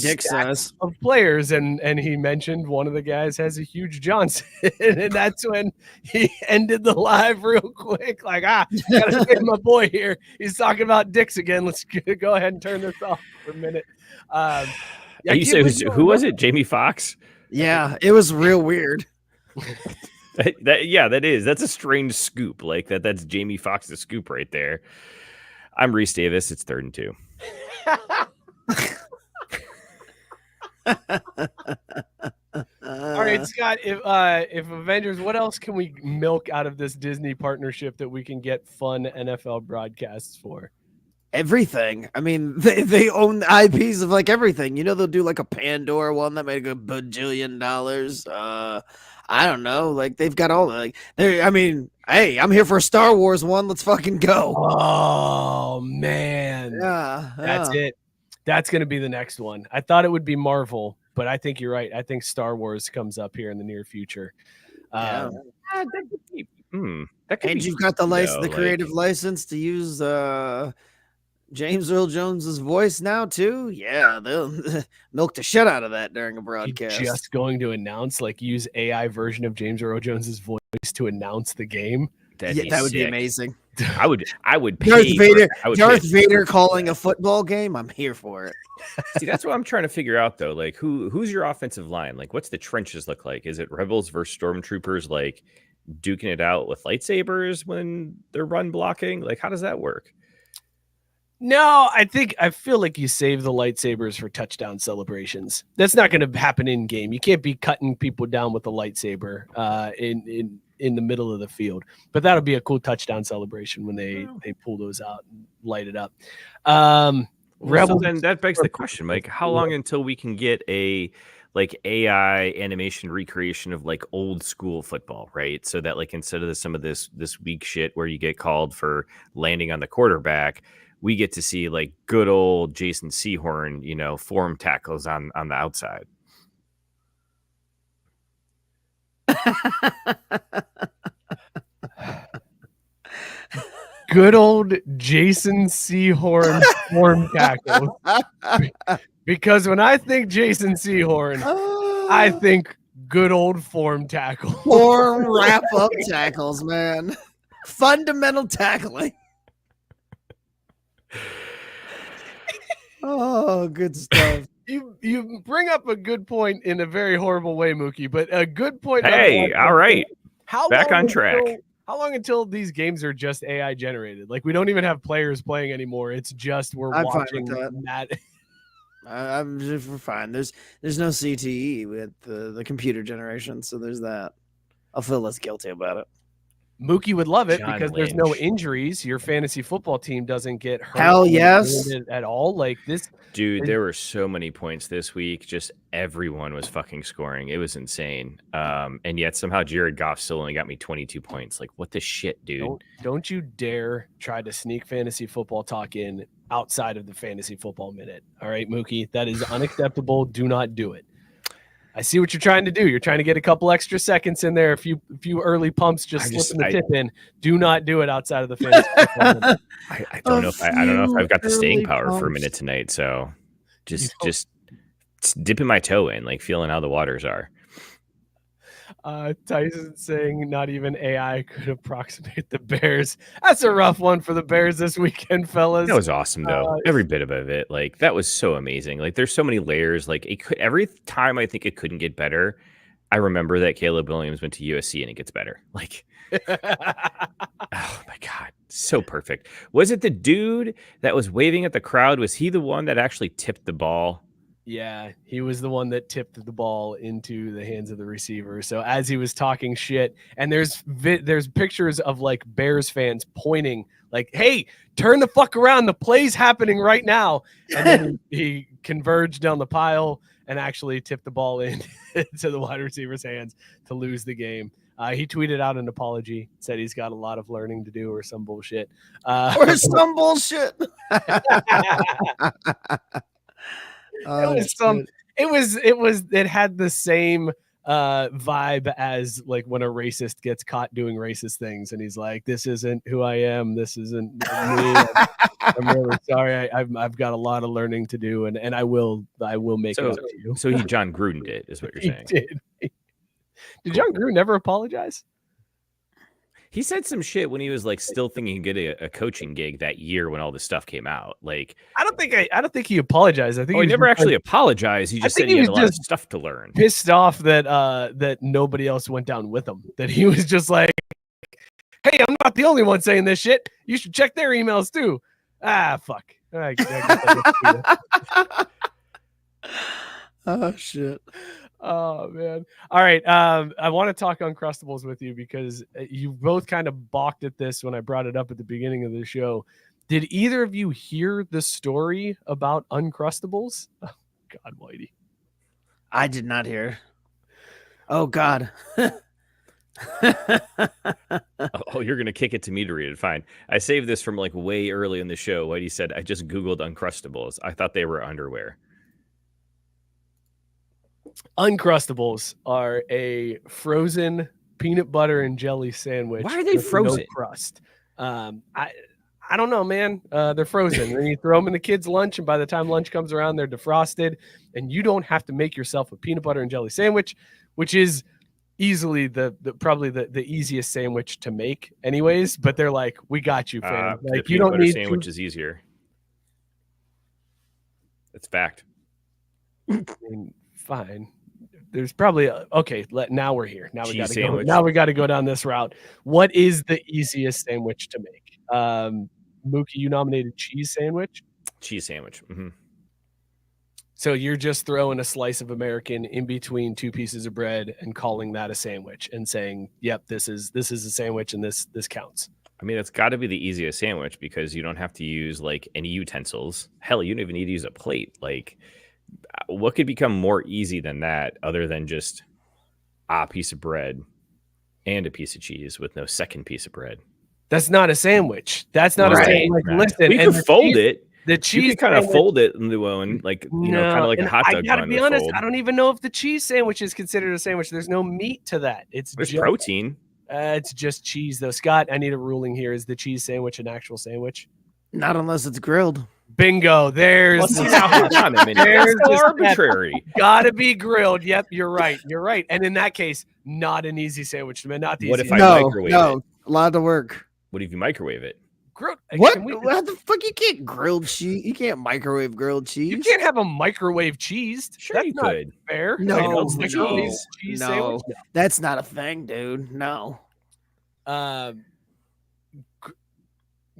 dick size of players. And he mentioned one of the guys has a huge Johnson. And that's when he ended the live real quick. Like, gotta get my boy here. He's talking about dicks again. Let's go ahead and turn this off for a minute. You say who was it? Jamie Foxx? Yeah, it was real weird. That's a strange scoop. Like that's Jamie Foxx's scoop right there. I'm Rece Davis. It's 3rd and 2. All right, Scott, if Avengers, what else can we milk out of this Disney partnership that we can get fun NFL broadcasts for? Everything. I mean, they own the IPs of like everything. They'll do like a Pandora one that made $1 bajillion. I don't know. Like they've got all the hey, I'm here for a Star Wars one. Let's fucking go. Oh man. Yeah. That's it. That's going to be the next one. I thought it would be Marvel, but I think you're right. I think Star Wars comes up here in the near future. Yeah. And you've got the creative license to use James Earl Jones's voice now too. Yeah, they'll milk the shit out of that during a broadcast. You're just going to announce, use AI version of James Earl Jones's voice to announce the game. That would be amazing. I would pay Darth Vader calling a football game. I'm here for it. See, that's what I'm trying to figure out though. Like who's your offensive line? Like what's the trenches look like? Is it Rebels versus Stormtroopers like duking it out with lightsabers when they're run blocking? Like how does that work? No, I feel like you save the lightsabers for touchdown celebrations. That's not going to happen in game. You can't be cutting people down with a lightsaber in the middle of the field. But that'll be a cool touchdown celebration when they pull those out and light it up. Rebels. So then that begs the question, Mike, how long until we can get a AI animation recreation of old school football, right? So that instead of some of this weak shit where you get called for landing on the quarterback, we get to see good old Jason Sehorn, form tackles on the outside. Good old Jason Sehorn form tackles. Because when I think Jason Sehorn, I think good old form tackle. Form wrap up tackles, man. Fundamental tackling. Oh, good stuff. You bring up a good point in a very horrible way, Mookie, but a good point. Hey, all right. Back on track. How long until these games are just AI generated? We don't even have players playing anymore. It's just we're watching that. We're fine. There's no CTE with the computer generation, so there's that. I'll feel less guilty about it. Mookie would love it John because there's no Lynch. injuries. Your fantasy football team doesn't get hurt. Hell yes. At all. Like this. Dude, there were so many points this week. Just everyone was fucking scoring. It was insane. And yet somehow Jared Goff still only got me 22 points. Like, what the shit, dude? Don't you dare try to sneak fantasy football talk in outside of the fantasy football minute. All right, Mookie, that is unacceptable. Do not do it. I see what you're trying to do. You're trying to get a couple extra seconds in there, a few early pumps, slipping the tip in. Do not do it outside of the fantasy football minute. I don't know if I've got the staying power for a minute tonight. So just dipping my toe in, like feeling how the waters are. Tyson saying not even AI could approximate the Bears. That's a rough one for the Bears this weekend, fellas. That was awesome, though. Every bit of it. Like, that was so amazing. Like, there's so many layers. Like, it could, every time I think it couldn't get better, I remember that Caleb Williams went to USC and it gets better. Like, oh my God. So perfect. Was it the dude that was waving at the crowd? Was he the one that actually tipped the ball? Yeah, he was the one that tipped the ball into the hands of the receiver. So as he was talking shit, and there's pictures of like Bears fans pointing like, hey, turn the fuck around. The play's happening right now. And then he converged down the pile and actually tipped the ball into the wide receiver's hands to lose the game. He tweeted out an apology, said he's got a lot of learning to do or some bullshit. Or some bullshit. It had the same vibe as like when a racist gets caught doing racist things and he's like, this isn't who I am, this isn't me. I'm really sorry. I've got a lot of learning to do and I will make it up to you. So he John Gruden'd it, is what you're saying. Did John Gruden never apologize? He said some shit when he was like still thinking he'd get a coaching gig that year when all this stuff came out. Like, I don't think he apologized. I think he never actually apologized. He just said he had a lot of stuff to learn. Pissed off that nobody else went down with him. That he was just like, hey, I'm not the only one saying this shit. You should check their emails too. Fuck. Oh shit. Oh man. All right. I want to talk Uncrustables with you because you both kind of balked at this when I brought it up at the beginning of the show. Did either of you hear the story about Uncrustables? Oh, God, Whitey. I did not hear. Oh God. Oh, you're gonna kick it to me to read it. Fine. I saved this from like way early in the show. Whitey said, I just Googled Uncrustables. I thought they were underwear. Uncrustables are a frozen peanut butter and jelly sandwich. Why are they frozen? No crust. I don't know, man. They're frozen. And you throw them in the kids' lunch, and by the time lunch comes around, they're defrosted, and you don't have to make yourself a peanut butter and jelly sandwich, which is easily probably the easiest sandwich to make, anyways. But they're like, we got you, fam. Like you don't need sandwich is easier. It's fact. I mean, fine. There's probably okay. Now we're here. Now we got to go. Sandwich. Now we got to go down this route. What is the easiest sandwich to make? Mookie, you nominated cheese sandwich. Cheese sandwich. Mm-hmm. So you're just throwing a slice of American in between two pieces of bread and calling that a sandwich and saying, "Yep, this is a sandwich and this counts." I mean, it's got to be the easiest sandwich because you don't have to use like any utensils. Hell, you don't even need to use a plate. Like, what could become more easy than that other than just a piece of bread and a piece of cheese with no second piece of bread? That's not a sandwich. That's not a sandwich. Like, listen, we could fold it. The cheese, you could kind of fold it into one, like, you know, kind of like a hot dog. I gotta be honest, I don't even know if the cheese sandwich is considered a sandwich. There's no meat to that. It's just protein. It's just cheese, though. Scott, I need a ruling here. Is the cheese sandwich an actual sandwich? Not unless it's grilled. Bingo. There's there's arbitrary. Gotta be grilled. Yep, you're right. You're right. And in that case, not an easy sandwich. Not the what easiest. if I microwave it? Allowed to work. What if you microwave it? Grilled. What the fuck? You can't grilled cheese. You can't microwave grilled cheese. You can't have a microwave cheese. Sure, that's you not could. Fair. No, cheese sandwich? That's not a thing, dude. No.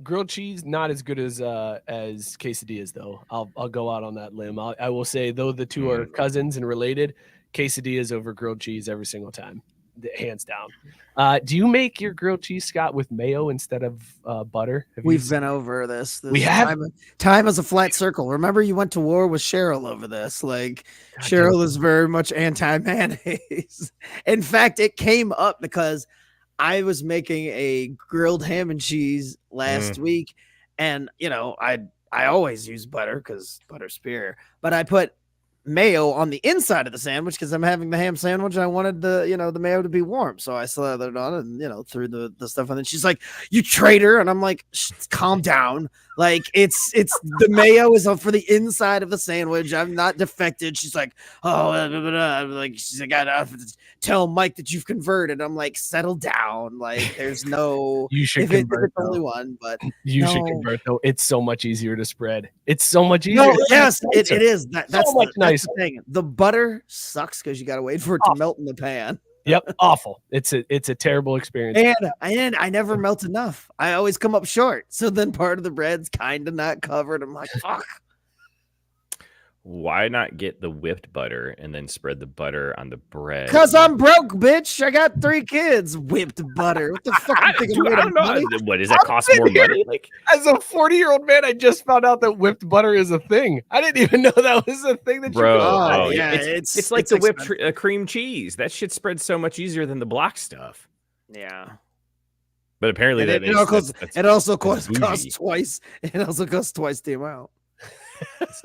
Grilled cheese not as good as quesadillas, though. I'll go out on that limb. I will say, though the two are cousins and related, quesadillas over grilled cheese every single time. hands down. Do you make your grilled cheese, Scott, with mayo instead of butter? We've been over this. We have? Time is a flat circle. Remember, you went to war with Cheryl over this. Like, Cheryl is very much anti-mayonnaise. In fact, it came up because I was making a grilled ham and cheese last week, and I always use butter because butter's superior, but I put mayo on the inside of the sandwich because I'm having the ham sandwich and I wanted the mayo to be warm. So I slathered on it and, threw the stuff on. And she's like, "You traitor." And I'm like, calm down. Like, it's the mayo is for the inside of the sandwich. I'm not defected. She's like, "Oh, she's like, I have to tell Mike that you've converted." I'm like, settle down. Like, there's no, you should convert. It's only one, but you should convert though. It's so much easier to spread. It's so much easier. No, yes, it is. That's so much nicer. That's the thing. The butter sucks because you got to wait for it to melt in the pan. Yep, awful. It's a terrible experience. And I never melt enough. I always come up short. So then part of the bread's kind of not covered. I'm like, fuck. Why not get the whipped butter and then spread the butter on the bread? Because I'm broke, bitch. I got 3 kids. Whipped butter. What the fuck? I don't know. What does that cost more money? Like, as a 40-year-old man, I just found out that whipped butter is a thing. I didn't even know that was a thing that bro. you could. Yeah, it's like the whipped cream cheese. That shit spreads so much easier than the block stuff. Yeah. But apparently it also costs twice. It also costs twice the amount.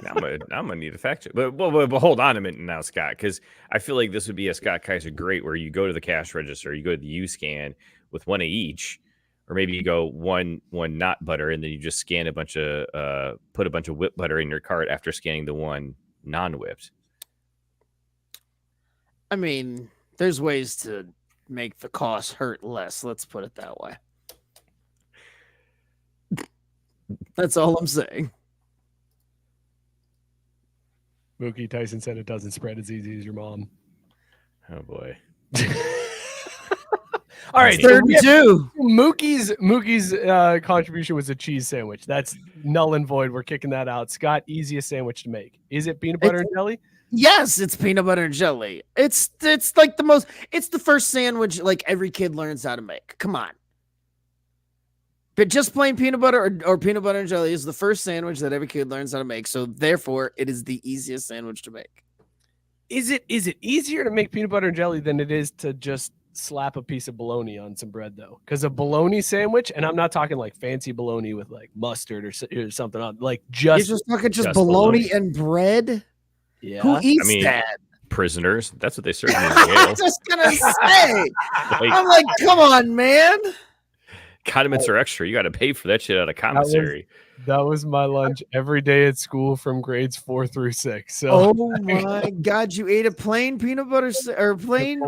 I'm gonna need a fact check, but hold on a minute now, Scott, because I feel like this would be a Scott Kaiser great, where you go to the cash register, you go to the U-scan with one of each, or maybe you go one not butter, and then you just scan put a bunch of whipped butter in your cart after scanning the one non-whipped. I mean, there's ways to make the cost hurt less. Let's put it that way. That's all I'm saying. Mookie Tyson said it doesn't spread as easy as your mom. Oh boy. All right, 32. Mookie's contribution was a cheese sandwich. That's null and void. We're kicking that out. Scott, easiest sandwich to make. Is it peanut butter and jelly? Yes, it's peanut butter and jelly. It's like it's the first sandwich like every kid learns how to make. Come on. But just plain peanut butter or peanut butter and jelly is the first sandwich that every kid learns how to make. So therefore, it is the easiest sandwich to make. Is it easier to make peanut butter and jelly than it is to just slap a piece of bologna on some bread, though? Because a bologna sandwich, and I'm not talking like fancy bologna with like mustard or something on, like you're just talking bologna and bread. Yeah, who eats that? Prisoners. That's what they serve in jail. I was just gonna say. I'm like, come on, man. Condiments are extra. You got to pay for that shit out of commissary. That was my lunch every day at school from grades 4 through 6. So, oh my God, you ate a plain peanut butter or plain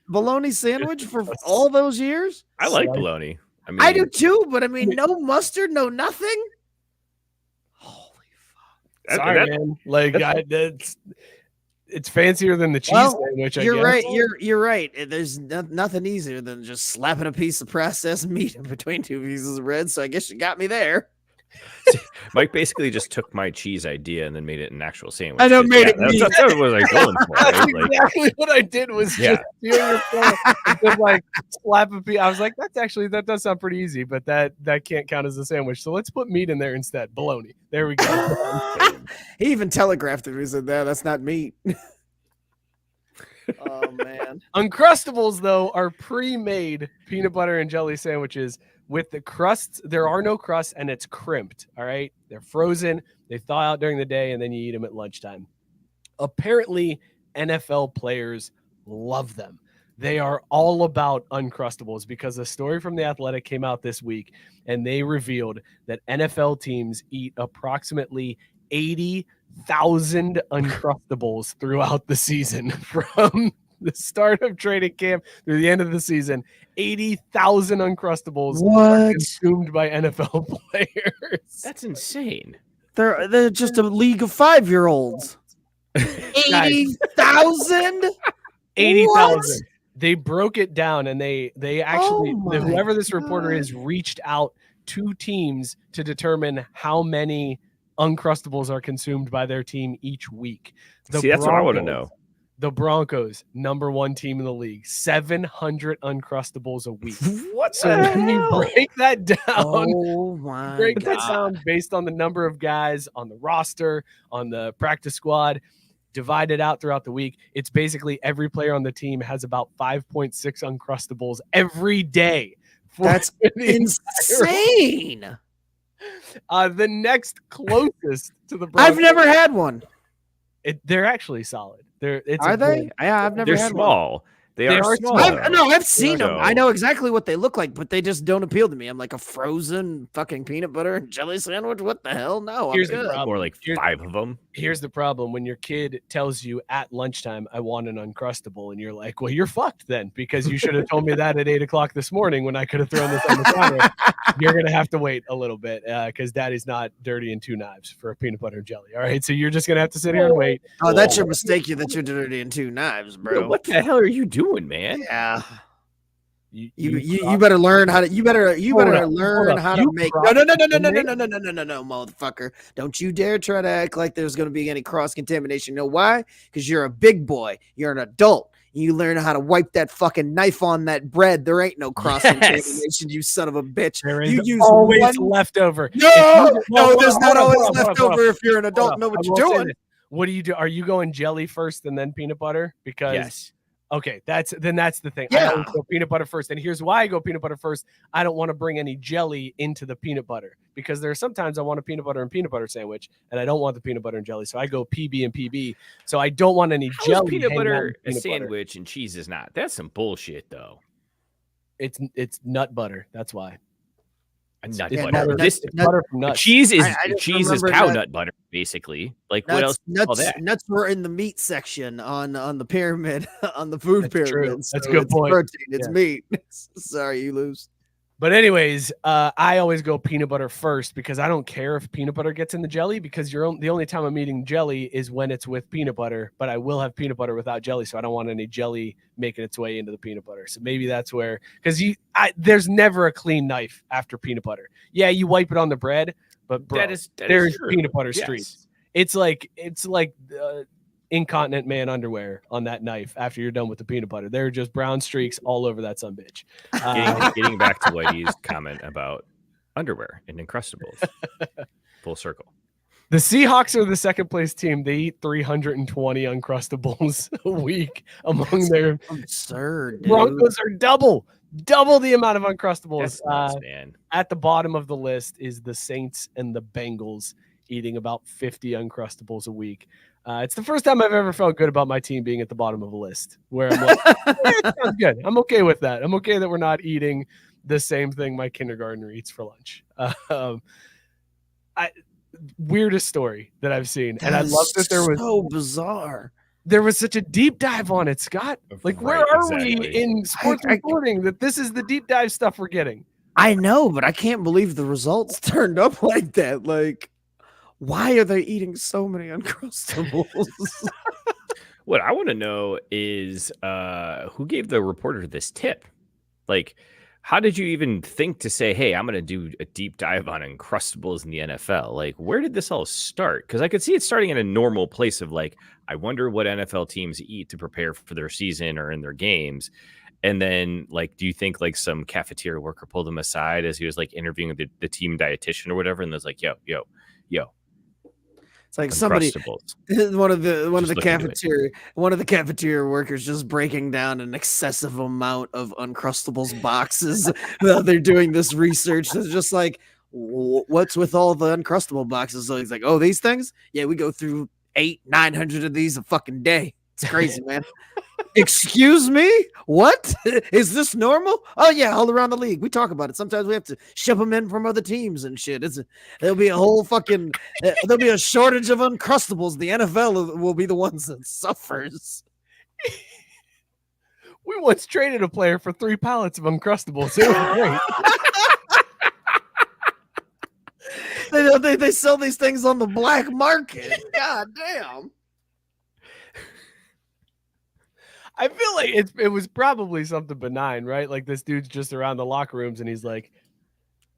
bologna sandwich for all those years? I like bologna. I do too, but I mean, no mustard, no nothing. Holy fuck! Sorry, man. Like, it's fancier than the cheese sandwich. You're right. You're right. There's nothing easier than just slapping a piece of processed meat in between 2 pieces of bread. So I guess you got me there. Mike basically just took my cheese idea and then made it an actual sandwich. I know, made it. That's what I was going for. That's right? exactly what I did was just like slap a piece. I was like, that does sound pretty easy, but that can't count as a sandwich. So let's put meat in there instead. Bologna. There we go. He even telegraphed it. He said, that's not meat. Oh, man. Uncrustables, though, are pre-made peanut butter and jelly sandwiches with the crusts. There are no crusts, and it's crimped, all right? They're frozen. They thaw out during the day, and then you eat them at lunchtime. Apparently, NFL players love them. They are all about Uncrustables because a story from The Athletic came out this week, and they revealed that NFL teams eat approximately 80,000 Uncrustables throughout the season. From the start of training camp through the end of the season, 80,000 Uncrustables are consumed by NFL players. That's insane. They're just a league of 5-year-olds. 80,000? 80,000. They broke it down, and they actually, whoever this reporter is, reached out to teams to determine how many Uncrustables are consumed by their team each week. See, that's what I want to know. The Broncos, number 1 team in the league, 700 Uncrustables a week. What? So when you break that down, Oh my break that God. down based on the number of guys on the roster, on the practice squad, divided out throughout the week, it's basically every player on the team has about 5.6 Uncrustables every day. That's insane. The next closest to the Broncos, I've never had one. they're actually solid. Are they? Yeah, I've never They're had one. small. They are small. I've seen them. So- I know exactly what they look like, but they just don't appeal to me. I'm like a frozen fucking peanut butter and jelly sandwich. What the hell? No, Here's I'm the good. problem. Or like 5 of them. Here's the problem. When your kid tells you at lunchtime, I want an Uncrustable, and you're like, well, you're fucked then, because you should have told me that at 8:00 this morning when I could have thrown this on the counter. You're going to have to wait a little bit because daddy's not dirty in 2 knives for a peanut butter and jelly. All right. So you're just going to have to sit here and wait. Oh, that's your mistake. That you're dirty in 2 knives, bro. What the hell are you doing, man? Yeah. You You better learn how to. You better learn up. how to You make. cross No, contaminate? no, motherfucker! Don't you dare try to act like there's going to be any cross contamination. You know why? Because you're a big boy. You're an adult. You learn how to wipe that fucking knife on that bread. There ain't no cross contamination, you son of a bitch. There You is use always one. leftover. No, there's not always hold on, leftover if you're an adult. Know what you're doing. What do you do? Are you going jelly first and then peanut butter? Because Yes. okay, that's the thing. Yeah. I always go peanut butter first, and here's why I go peanut butter first. I don't want to bring any jelly into the peanut butter because there are sometimes I want a peanut butter and peanut butter sandwich, and I don't want the peanut butter and jelly, so I go PB and PB. So I don't want any How is jelly. peanut hanging out butter in a peanut butter. sandwich and cheese is not? That's some bullshit, though. It's nut butter. That's why. Nut It's butter. It's butter from nuts. Cheese is I just cheese is remember cow that- nut butter, basically. Like what else? All that. Nuts were in the meat section on the pyramid on the food That's true. pyramid. That's a so good it's point. Protein. It's Yeah. meat. Sorry, you lose. But anyways, I always go peanut butter first because I don't care if peanut butter gets in the jelly because the only time I'm eating jelly is when it's with peanut butter, but I will have peanut butter without jelly, so I don't want any jelly making its way into the peanut butter. So maybe that's where, because there's never a clean knife after peanut butter. Yeah, you wipe it on the bread, but bro, That is there's true. peanut butter Yes. streaks. It's like incontinent man underwear on that knife after you're done with the peanut butter. There are just brown streaks all over that sumbitch. Getting back to Whitey's comment about underwear and Uncrustables. Full circle. The Seahawks are the second place team. They eat 320 Uncrustables a week among their Absurd. Dude. Broncos are double the amount of Uncrustables. That's nuts, man. At the bottom of the list is the Saints and the Bengals eating about 50 Uncrustables a week. It's the first time I've ever felt good about my team being at the bottom of a list where I'm like, it sounds good. I'm okay with that. I'm okay that we're not eating the same thing my kindergartner eats for lunch. Weirdest story that I've seen. And I love that there was so bizarre. There was such a deep dive on it, Scott. Like, where Right, are we exactly. in sports reporting that this is the deep dive stuff we're getting? I know, but I can't believe the results turned up like that. Like, why are they eating so many Uncrustables? What I want to know is who gave the reporter this tip? Like, how did you even think to say, hey, I'm going to do a deep dive on Uncrustables in the NFL? Like, where did this all start? Because I could see it starting in a normal place of like, I wonder what NFL teams eat to prepare for their season or in their games. And then, like, do you think like some cafeteria worker pulled him aside as he was like interviewing the team dietitian or whatever? And was like, yo, It's like somebody, Uncrustables. one of the Just cafeteria workers just breaking down an excessive amount of Uncrustables boxes while they're doing this research. It's just like, what's with all the Uncrustable boxes? So he's like, oh, these things? Yeah, we go through 800-900 of these a fucking day. It's crazy, man. Excuse me? What? Is this normal? Oh, yeah, all around the league. We talk about it. Sometimes we have to ship them in from other teams and shit. There'll be a whole fucking, there'll be a shortage of Uncrustables. The NFL will be the ones that suffers. We once traded a player for 3 pallets of Uncrustables. It was great. They sell these things on the black market. God damn. I feel like it was probably something benign, right? Like this dude's just around the locker rooms and he's like,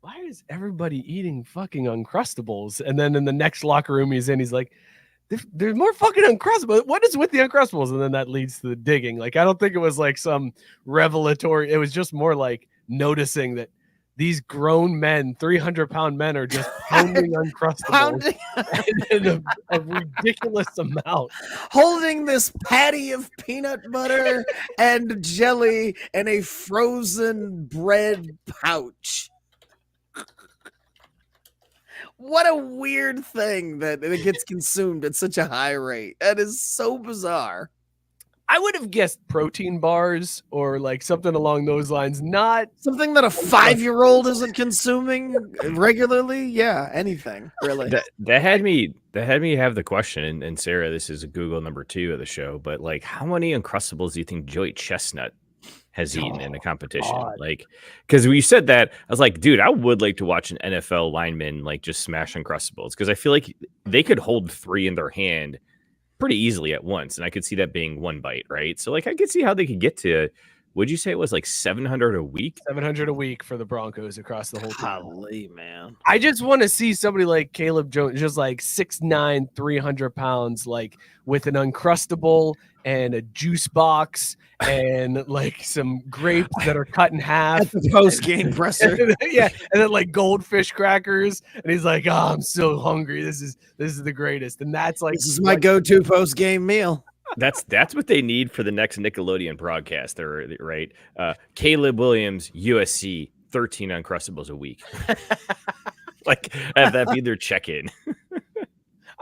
why is everybody eating fucking Uncrustables? And then in the next locker room he's in, he's like, there's more fucking Uncrustable. What is with the Uncrustables? And then that leads to the digging. Like, I don't think it was like some revelatory. It was just more like noticing that these grown men, 300-pound men, are just pounding Uncrustables in a ridiculous amount. Holding this patty of peanut butter and jelly and a frozen bread pouch. What a weird thing that it gets consumed at such a high rate. That is so bizarre. I would have guessed protein bars or like something along those lines. Not something that a 5-year-old isn't consuming regularly. Yeah, anything really. That had me have the question. And Sarah, this is a Google number 2 of the show. But like, how many Uncrustables do you think Joey Chestnut has eaten in the competition? God. Like, because when you said that, I was like, dude, I would like to watch an NFL lineman like just smash Uncrustables, because I feel like they could hold 3 in their hand pretty easily at once, and I could see that being one bite, right? So like, I could see how they could get to, would you say it was like 700 a week? 700 a week for the Broncos across the whole team. Golly, man. I just want to see somebody like Caleb Jones, just like 6'9", 300 pounds, like with an Uncrustable and a juice box and like some grapes that are cut in half. At the post-game presser. Yeah, and then like goldfish crackers. And he's like, "Oh, I'm so hungry. This is the greatest." And that's like, this is my go-to post-game meal. That's what they need for the next Nickelodeon broadcast, right? Caleb Williams, USC, 13 Uncrustables a week. Like, have that be their check-in.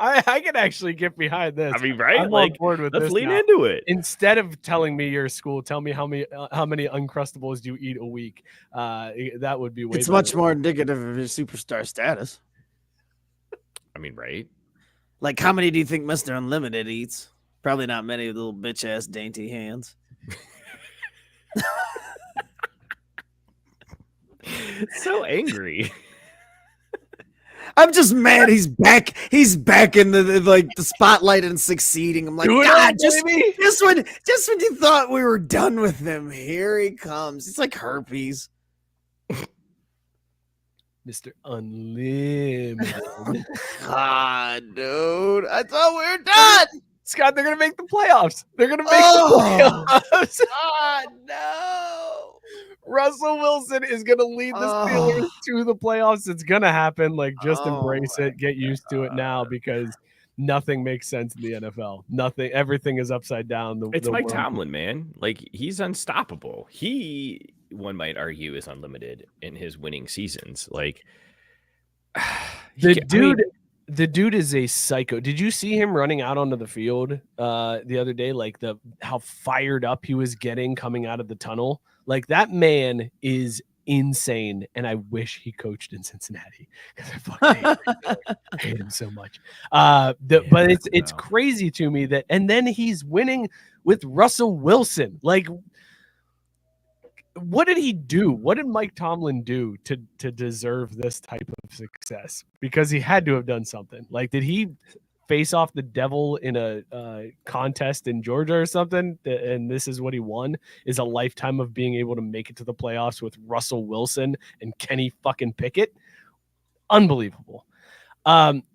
I can actually get behind this. I mean, right? I'm like, on board with let's this lean now. into it. Instead of telling me your school, tell me how many Uncrustables do you eat a week. That would be way It's better. much more indicative of your superstar status. I mean, right? Like, how many do you think Mr. Unlimited eats? Probably not many, little bitch-ass dainty hands. So angry. I'm just mad he's back. He's back in the spotlight and succeeding. I'm like, God, just when you thought we were done with him, here he comes. It's like herpes. Mr. Unlimited. God, dude, I thought we were done. Scott, they're gonna make the playoffs. They're gonna make the playoffs. God, no. Russell Wilson is gonna lead the Steelers to the playoffs. It's gonna happen. Like, just embrace it. Get used to it now, because nothing makes sense in the NFL. Nothing. Everything is upside down. It's Mike Tomlin, man. Like, he's unstoppable. He, one might argue, is unlimited in his winning seasons. Like, the dude is a psycho. Did you see him running out onto the field the other day? Like, how fired up he was getting coming out of the tunnel. Like, that man is insane, and I wish he coached in Cincinnati, because I fucking hate him so much. But it's crazy to me that, and then he's winning with Russell Wilson. Like, what did he do? What did Mike Tomlin do to deserve this type of success? Because he had to have done something. Like, did he face off the devil in a contest in Georgia or something? And this is what he won, is a lifetime of being able to make it to the playoffs with Russell Wilson and Kenny fucking Pickett. Unbelievable.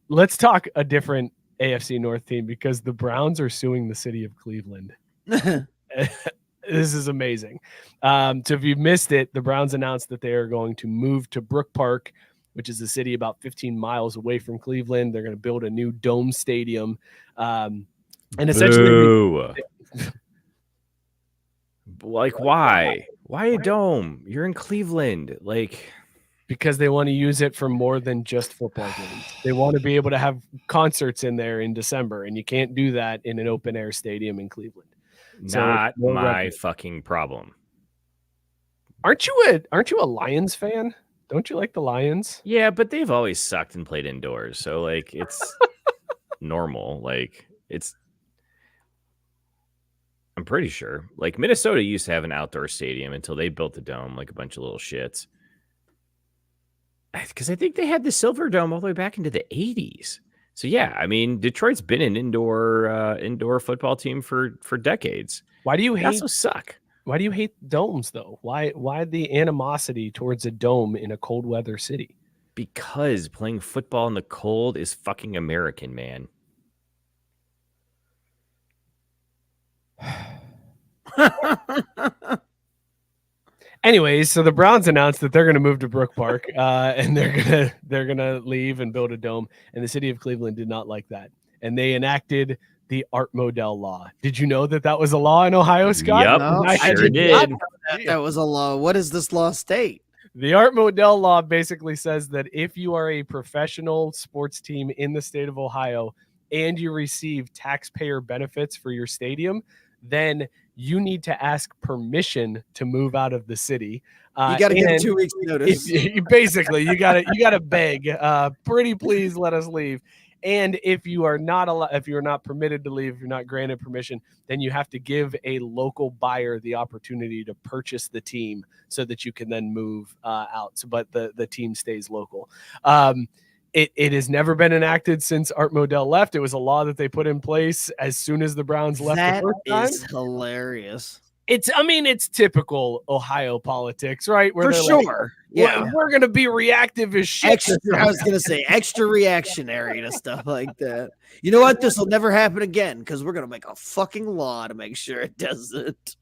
Let's talk a different AFC North team, because the Browns are suing the city of Cleveland. This is amazing. So if you missed it, the Browns announced that they are going to move to Brook Park, which is a city about 15 miles away from Cleveland. They're going to build a new dome stadium. And essentially, like, why? Why a dome? You're in Cleveland. Like, because they want to use it for more than just football games. They want to be able to have concerts in there in December, and you can't do that in an open air stadium in Cleveland. Not my fucking problem. Aren't you a Lions fan? Don't you like the Lions? Yeah, but they've always sucked and played indoors, so like, it's normal. Like, I'm pretty sure. Like, Minnesota used to have an outdoor stadium until they built the dome, like a bunch of little shits. Because I think they had the Silver Dome all the way back into the 80s. So yeah, I mean, Detroit's been an indoor football team for decades. Why do you hate? They also suck. Why do you hate domes, though? Why the animosity towards a dome in a cold weather city? Because playing football in the cold is fucking American, man. Anyways, so the Browns announced that they're going to move to Brook Park, and they're gonna leave and build a dome. And the city of Cleveland did not like that, and they enacted the Art Modell law. Did you know that was a law in Ohio, Scott? Yep, No, I I sure did not did. know that was a law. What does this law state? The Art Modell law basically says that if you are a professional sports team in the state of Ohio and you receive taxpayer benefits for your stadium, then you need to ask permission to move out of the city. You got to give 2 weeks notice. Basically, you gotta beg. Pretty please let us leave. And if you are not if you're not permitted to leave, if you're not granted permission, then you have to give a local buyer the opportunity to purchase the team so that you can then move out. So, but the team stays local. It has never been enacted since Art Modell left. It was a law that they put in place as soon as the Browns left. That the first time. is hilarious. It's typical Ohio politics, right? Where For they're sure. Like, we're going to be reactive as shit. I was going to say extra reactionary to stuff like that. You know what? This will never happen again because we're going to make a fucking law to make sure it doesn't.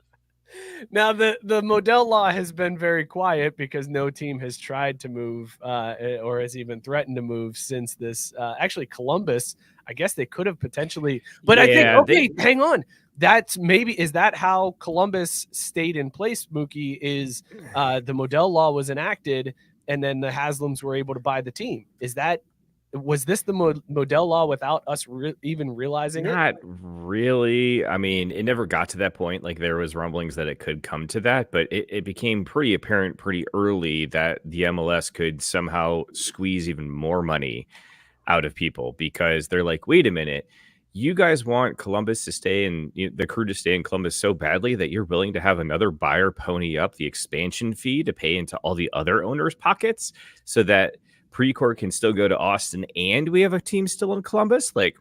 Now, the Modell law has been very quiet because no team has tried to move or has even threatened to move since this. Actually, Columbus, I guess they could have potentially. But I think, hang on. Is that how Columbus stayed in place, Mookie, is the Modell law was enacted and then the Haslams were able to buy the team. Was this the Modell law without us even realizing it? Not really. I mean, it never got to that point. Like there was rumblings that it could come to that, but it became pretty apparent pretty early that the MLS could somehow squeeze even more money out of people because they're like, wait a minute, you guys want Columbus to stay in the crew to stay in Columbus so badly that you're willing to have another buyer pony up the expansion fee to pay into all the other owners' pockets so that Precourt can still go to Austin and we have a team still in Columbus? Like,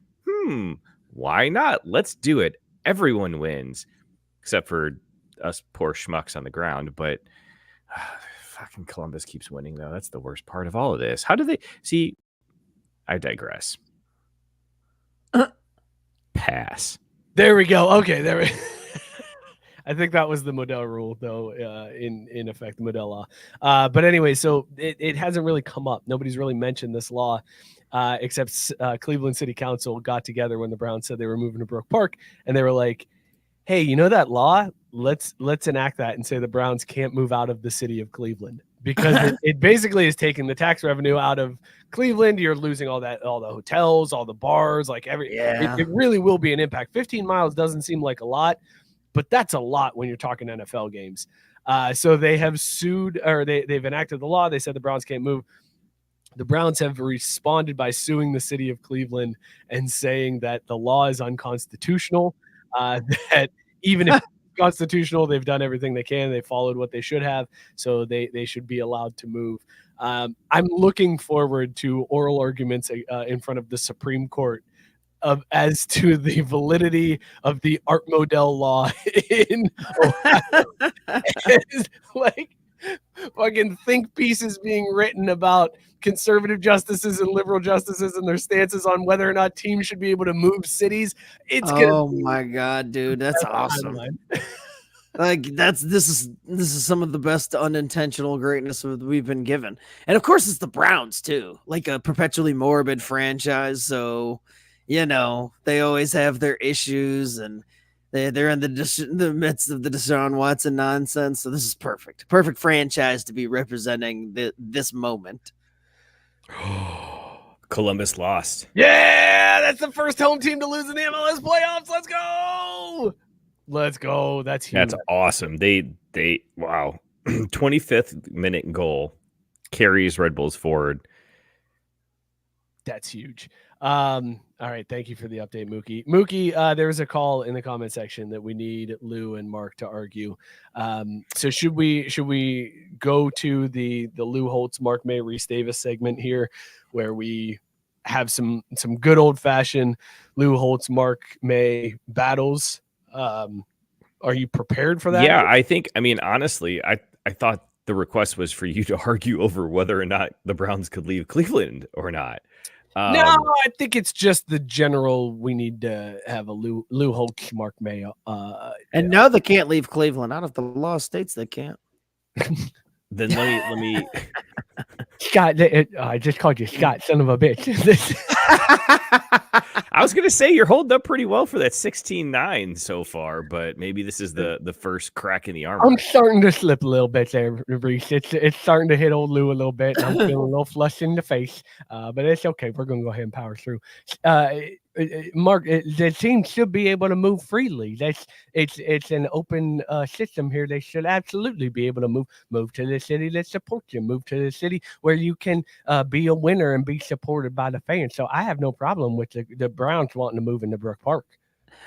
why not? Let's do it. Everyone wins, except for us poor schmucks on the ground. But fucking Columbus keeps winning, though. That's the worst part of all of this. How do they see? I digress. Pass. There we go. Okay, there we I think that was the Modell rule, though, in effect, the Modell law. But anyway, so it hasn't really come up. Nobody's really mentioned this law, except Cleveland City Council got together when the Browns said they were moving to Brook Park, and they were like, "Hey, you know that law? Let's enact that and say the Browns can't move out of the city of Cleveland because it basically is taking the tax revenue out of Cleveland. You're losing all the hotels, all the bars, like it really will be an impact. 15 miles doesn't seem like a lot, but that's a lot when you're talking NFL games. So they have sued, or they've enacted the law. They said the Browns can't move. The Browns have responded by suing the city of Cleveland and saying that the law is unconstitutional, that even if it's constitutional, they've done everything they can. They followed what they should have, so they should be allowed to move. I'm looking forward to oral arguments in front of the Supreme Court as to the validity of the Art Modell law in Ohio. Like fucking think pieces being written about conservative justices and liberal justices and their stances on whether or not teams should be able to move cities. My god, dude, that's awesome. Like this is some of the best unintentional greatness we've been given, and of course it's the Browns too, like a perpetually morbid franchise. So they always have their issues, and they're in the midst of the Deshaun Watson nonsense. So this is perfect franchise to be representing this moment. Columbus lost. Yeah, that's the first home team to lose in the MLS playoffs. Let's go. That's huge. That's awesome. They wow. 25th minute goal carries Red Bulls forward. That's huge. All right. Thank you for the update, Mookie. Mookie, there was a call in the comment section that we need Lou and Mark to argue. So should we go to the Lou Holtz, Mark May, Rece Davis segment here, where we have some good old fashioned Lou Holtz, Mark May battles? Are you prepared for that? Yeah, honestly, I thought the request was for you to argue over whether or not the Browns could leave Cleveland or not. No, I think it's just the general. We need to have a Lou Holtz, Mark May. And no, they can't leave Cleveland. Out of the law states, they can't. Then let me. Scott, I just called you Scott, son of a bitch. I was gonna say you're holding up pretty well for that 16-9 so far, but maybe this is the first crack in the armor. I'm starting to slip a little bit there, Rece. It's starting to hit old Lou a little bit. I'm feeling a little flushed in the face, but it's okay. We're gonna go ahead and power through. Mark, the team should be able to move freely. It's an open system here. They should absolutely be able to move to the city that supports you. Move to the city where you can be a winner and be supported by the fans. So I have no problem with the Browns wanting to move into Brook Park.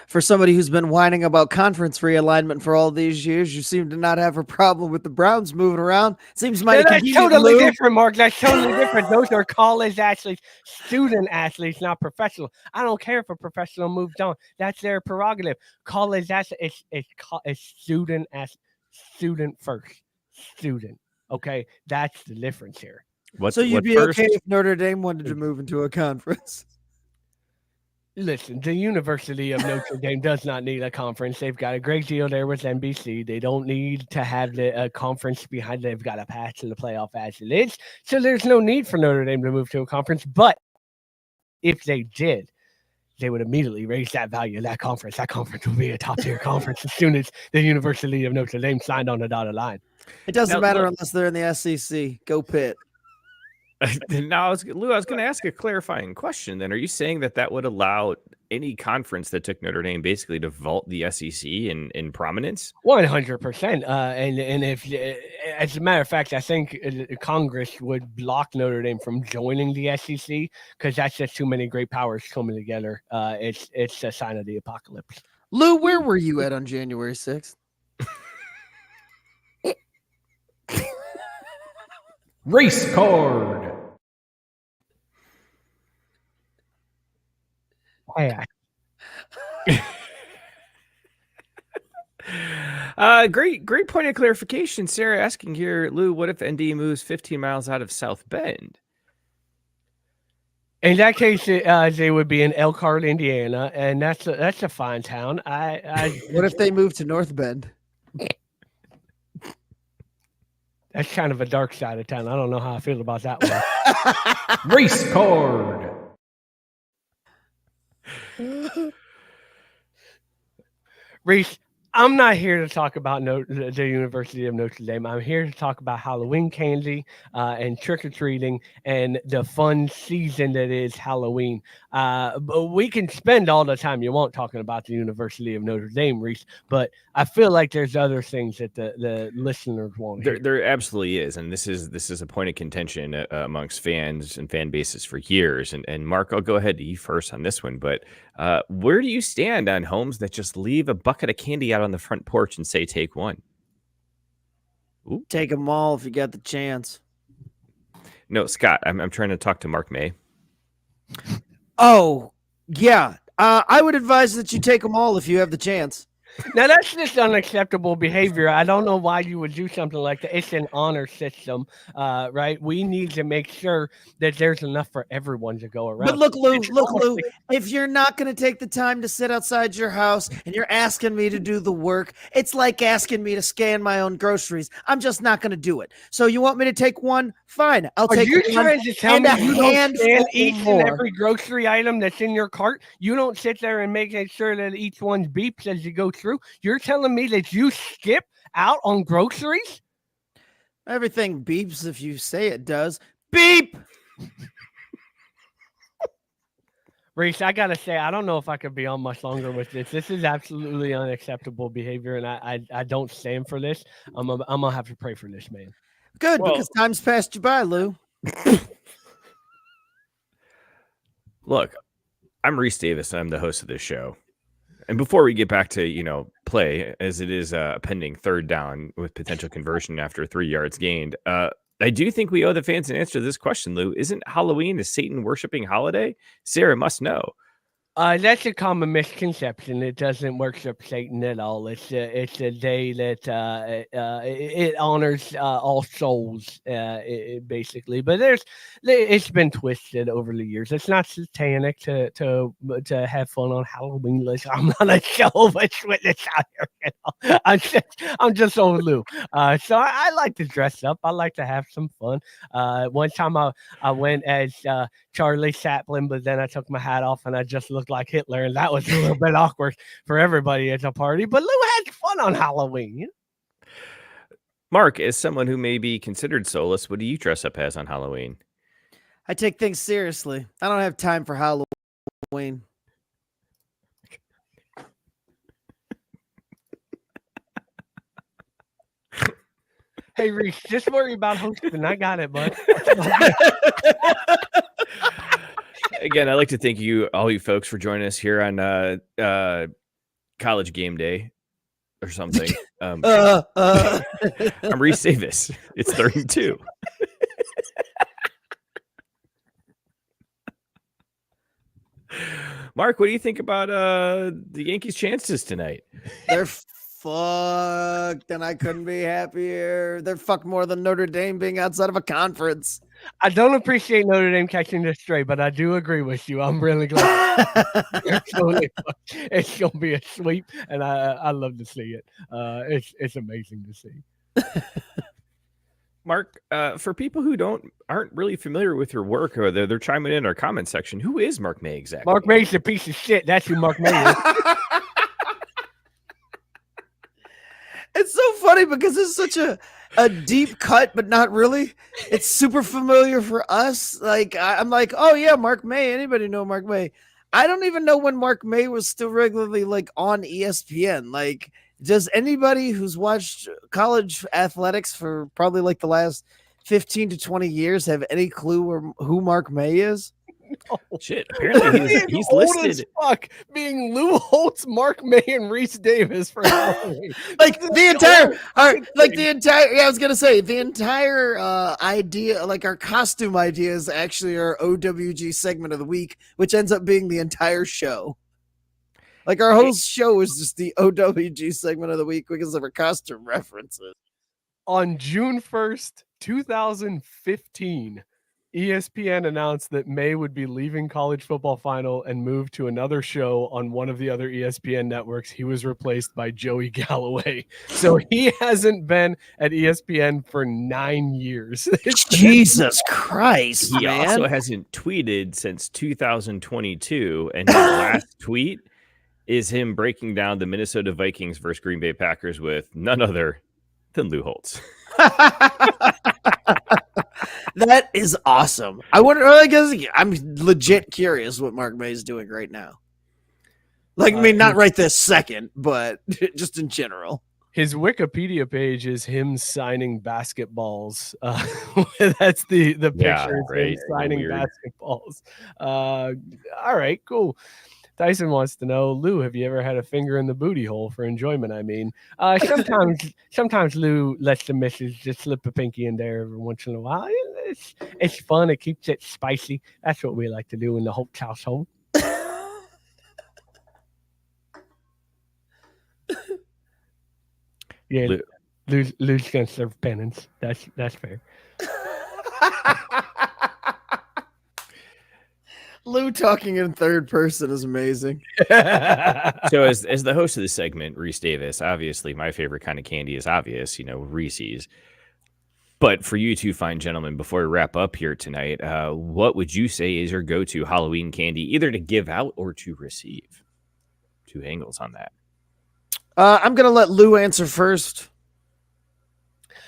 For somebody who's been whining about conference realignment for all these years, you seem to not have a problem with the Browns moving around. Seems mighty that's totally different, Mark. That's totally different. Those are college athletes, student athletes, not professional. I don't care if a professional moves on. That's their prerogative. College athletes, it's student first. Student. Okay, that's the difference here. So you'd be okay if Notre Dame wanted to move into a conference? Listen, the University of Notre Dame does not need a conference. They've got a great deal there with NBC. They don't need to have a conference behind. They've got a path to the playoff as it is. So there's no need for Notre Dame to move to a conference. But if they did, they would immediately raise that value of that conference. That conference will be a top-tier conference as soon as the University of Notre Dame signed on the dotted line. It doesn't matter unless they're in the SEC. Go Pitt. Now, Lou, I was going to ask a clarifying question. Then, are you saying that would allow any conference that took Notre Dame basically to vault the SEC in prominence? 100%. And if, as a matter of fact, I think Congress would block Notre Dame from joining the SEC because that's just too many great powers coming together. It's a sign of the apocalypse. Lou, where were you at on January 6th? Race card. Yeah. Great point of clarification. Sarah asking here, Lou, what if ND moves 15 miles out of South Bend? In that case, they would be in Elkhart, Indiana, and that's a fine town. What if they move to North Bend? That's kind of a dark side of town. I don't know how I feel about that one. Race card. Rece, I'm not here to talk about the University of Notre Dame. I'm here to talk about Halloween candy and trick-or-treating and the fun season that is Halloween. But we can spend all the time you want talking about the University of Notre Dame, Rece, but I feel like there's other things that the listeners want to hear. There absolutely is, and this is a point of contention amongst fans and fan bases for years. And Mark, I'll go ahead to you first on this one, but where do you stand on homes that just leave a bucket of candy out on the front porch and say, take one? Ooh. Take them all if you got the chance. No, Scott, I'm trying to talk to Mark May. Oh, yeah. I would advise that you take them all if you have the chance. Now, that's just unacceptable behavior. I don't know why you would do something like that. It's an honor system, right? We need to make sure that there's enough for everyone to go around. But look, Lou, if you're not going to take the time to sit outside your house and you're asking me to do the work, it's like asking me to scan my own groceries. I'm just not going to do it. So you want me to take one? Fine. I'll take one. Are you trying to tell me you don't scan each and every grocery item that's in your cart? You don't sit there and make sure that each one beeps as you go through? You're telling me that you skip out on groceries? Everything beeps if you say it does. Beep! Rece, I got to say, I don't know if I could be on much longer with this. This is absolutely unacceptable behavior, and I don't stand for this. I'm going to have to pray for this, man. Good, because time's passed you by, Lou. Look, I'm Rece Davis, and I'm the host of this show. And before we get back to, play, as it is a pending third down with potential conversion after 3 yards gained, I do think we owe the fans an answer to this question, Lou. Isn't Halloween a Satan-worshipping holiday? Sarah must know. That's a common misconception. It doesn't worship Satan at all. It's a day that it honors all souls, basically. But it's been twisted over the years. It's not satanic to have fun on Halloween. Listen, I'm not a Jehovah's Witness out here. You know? I'm just old Lou. So I like to dress up. I like to have some fun. One time I went as Charlie Chaplin, but then I took my hat off and I just looked like Hitler, and that was a little bit awkward for everybody at the party. But Lou had fun on Halloween. You know? Mark, as someone who may be considered soulless, what do you dress up as on Halloween? I take things seriously. I don't have time for Halloween. Hey, Rece, just worry about hosting. I got it, bud. Again, I'd like to thank you, all you folks, for joining us here on College Game Day or something. I'm Rece Davis. It's 32. Mark, what do you think about the Yankees' chances tonight? They're fucked, and I couldn't be happier. They're fucked more than Notre Dame being outside of a conference. I don't appreciate Notre Dame catching this stray, but I do agree with you. I'm really glad. It's gonna be a sweep, and I love to see it. It's amazing to see. Mark, for people who aren't really familiar with your work, or they're chiming in our comment section, who is Mark May exactly? Mark May's a piece of shit. That's who Mark May is. It's so funny because it's such a deep cut, but not really. It's super familiar for us. Like I'm like, oh yeah, Mark May. Anybody know Mark May? I don't even know when Mark May was still regularly like on ESPN. Like, does anybody who's watched college athletics for probably like the last 15 to 20 years have any clue who Mark May is? No. Shit, apparently he's listed as fuck, being Lou Holtz, Mark May, and Rece Davis for Halloween. Like the entire I was gonna say the entire idea, like our costume idea, is actually our OWG segment of the week, which ends up being the entire show. Like our whole show is just the OWG segment of the week because of our costume references. On June 1st, 2015, ESPN announced that May would be leaving College Football Final and move to another show on one of the other ESPN networks. He was replaced by Joey Galloway. So he hasn't been at ESPN for 9 years. Jesus Christ, He man. also hasn't tweeted since 2022, and his last tweet is him breaking down the Minnesota Vikings versus Green Bay Packers with none other than Lou Holtz. That is awesome. I wonder, I guess I'm legit curious what Mark May is doing right now. Like, I mean, not right this second, but just in general. His Wikipedia page is him signing basketballs. That's the picture. Yeah, Him signing basketballs. All right, cool. Tyson wants to know, Lou, have you ever had a finger in the booty hole for enjoyment? I mean, sometimes Lou lets the missus just slip a pinky in there every once in a while. It's fun. It keeps it spicy. That's what we like to do in the Holtz household. Yeah, Lou's gonna serve penance. That's fair. Lou talking in third person is amazing. So as the host of the segment, Rece Davis, obviously my favorite kind of candy is obvious, Reese's. But for you two fine gentlemen, before we wrap up here tonight, what would you say is your go-to Halloween candy, either to give out or to receive? Two angles on that. I'm going to let Lou answer first.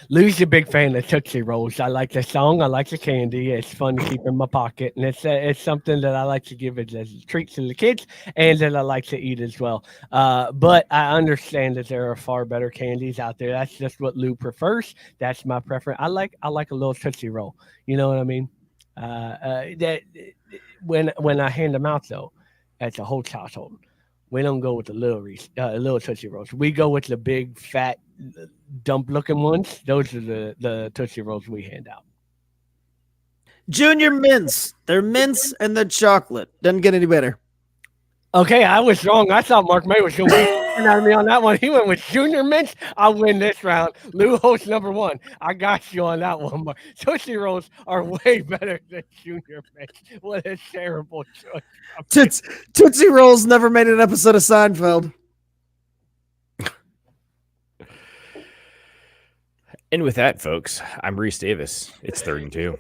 Lou's a big fan of Tootsie Rolls. I like the song. I like the candy. It's fun to keep in my pocket. And it's something that I like to give as a treat to the kids and that I like to eat as well. But I understand that there are far better candies out there. That's just what Lou prefers. That's my preference. I like a little Tootsie Roll. You know what I mean? That when I hand them out, though, at the Holtz household, we don't go with the little Tootsie Rolls. We go with the big, fat, dump-looking ones. Those are the Tootsie Rolls we hand out. Junior mints. They're mints and they're chocolate. Doesn't get any better. Okay, I was wrong. I thought Mark May was going to win out of me on that one. He went with Junior Mints. I'll win this round. Lou Holtz #1. I got you on that one. But Tootsie Rolls are way better than Junior Mints. What a terrible choice. Tootsie Rolls never made an episode of Seinfeld. And with that, folks, I'm Rece Davis. It's 3rd and 2.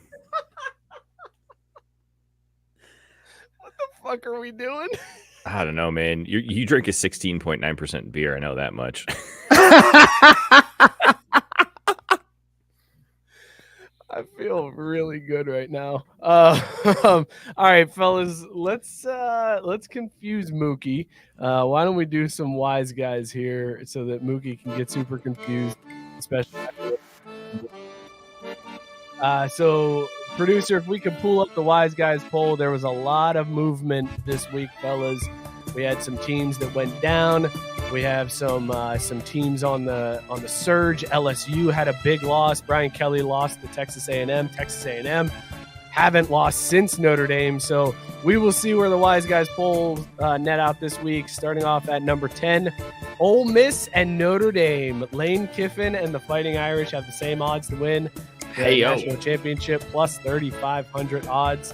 What the fuck are we doing? I don't know, man. You drink a 16.9% beer. I know that much. I feel really good right now. All right, fellas, let's confuse Mookie. Why don't we do some wise guys here so that Mookie can get super confused, especially so producer, if we could pull up the wise guys poll. There was a lot of movement this week, fellas. We had some teams that went down. We have some teams on the surge. LSU had a big loss. Brian Kelly lost to Texas A&M. Texas A&M haven't lost since Notre Dame. So we will see where the wise guys poll net out this week. Starting off at number 10, Ole Miss and Notre Dame. Lane Kiffin and the Fighting Irish have the same odds to win the national championship, plus 3,500 odds.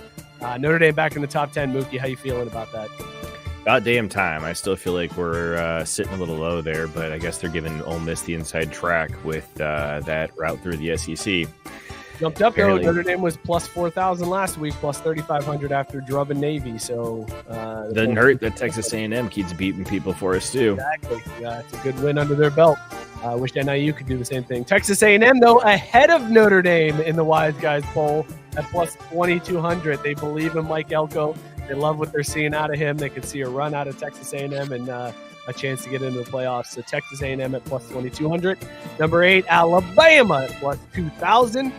Notre Dame back in the top 10. Mookie, how you feeling about that? About damn time. I still feel like we're sitting a little low there, but I guess they're giving Ole Miss the inside track with that route through the SEC. Jumped up, though. Notre Dame was plus 4,000 last week, plus 3,500 after drubbing Navy. So doesn't hurt that Texas A&M keeps beating people for us too. Exactly. It's a good win under their belt. I wish NIU could do the same thing. Texas A&M, though, ahead of Notre Dame in the Wise Guys poll at plus 2,200. They believe in Mike Elko. They love what they're seeing out of him. They could see a run out of Texas A&M and a chance to get into the playoffs. So Texas A&M at plus 2,200. Number 8, Alabama at plus 2,000.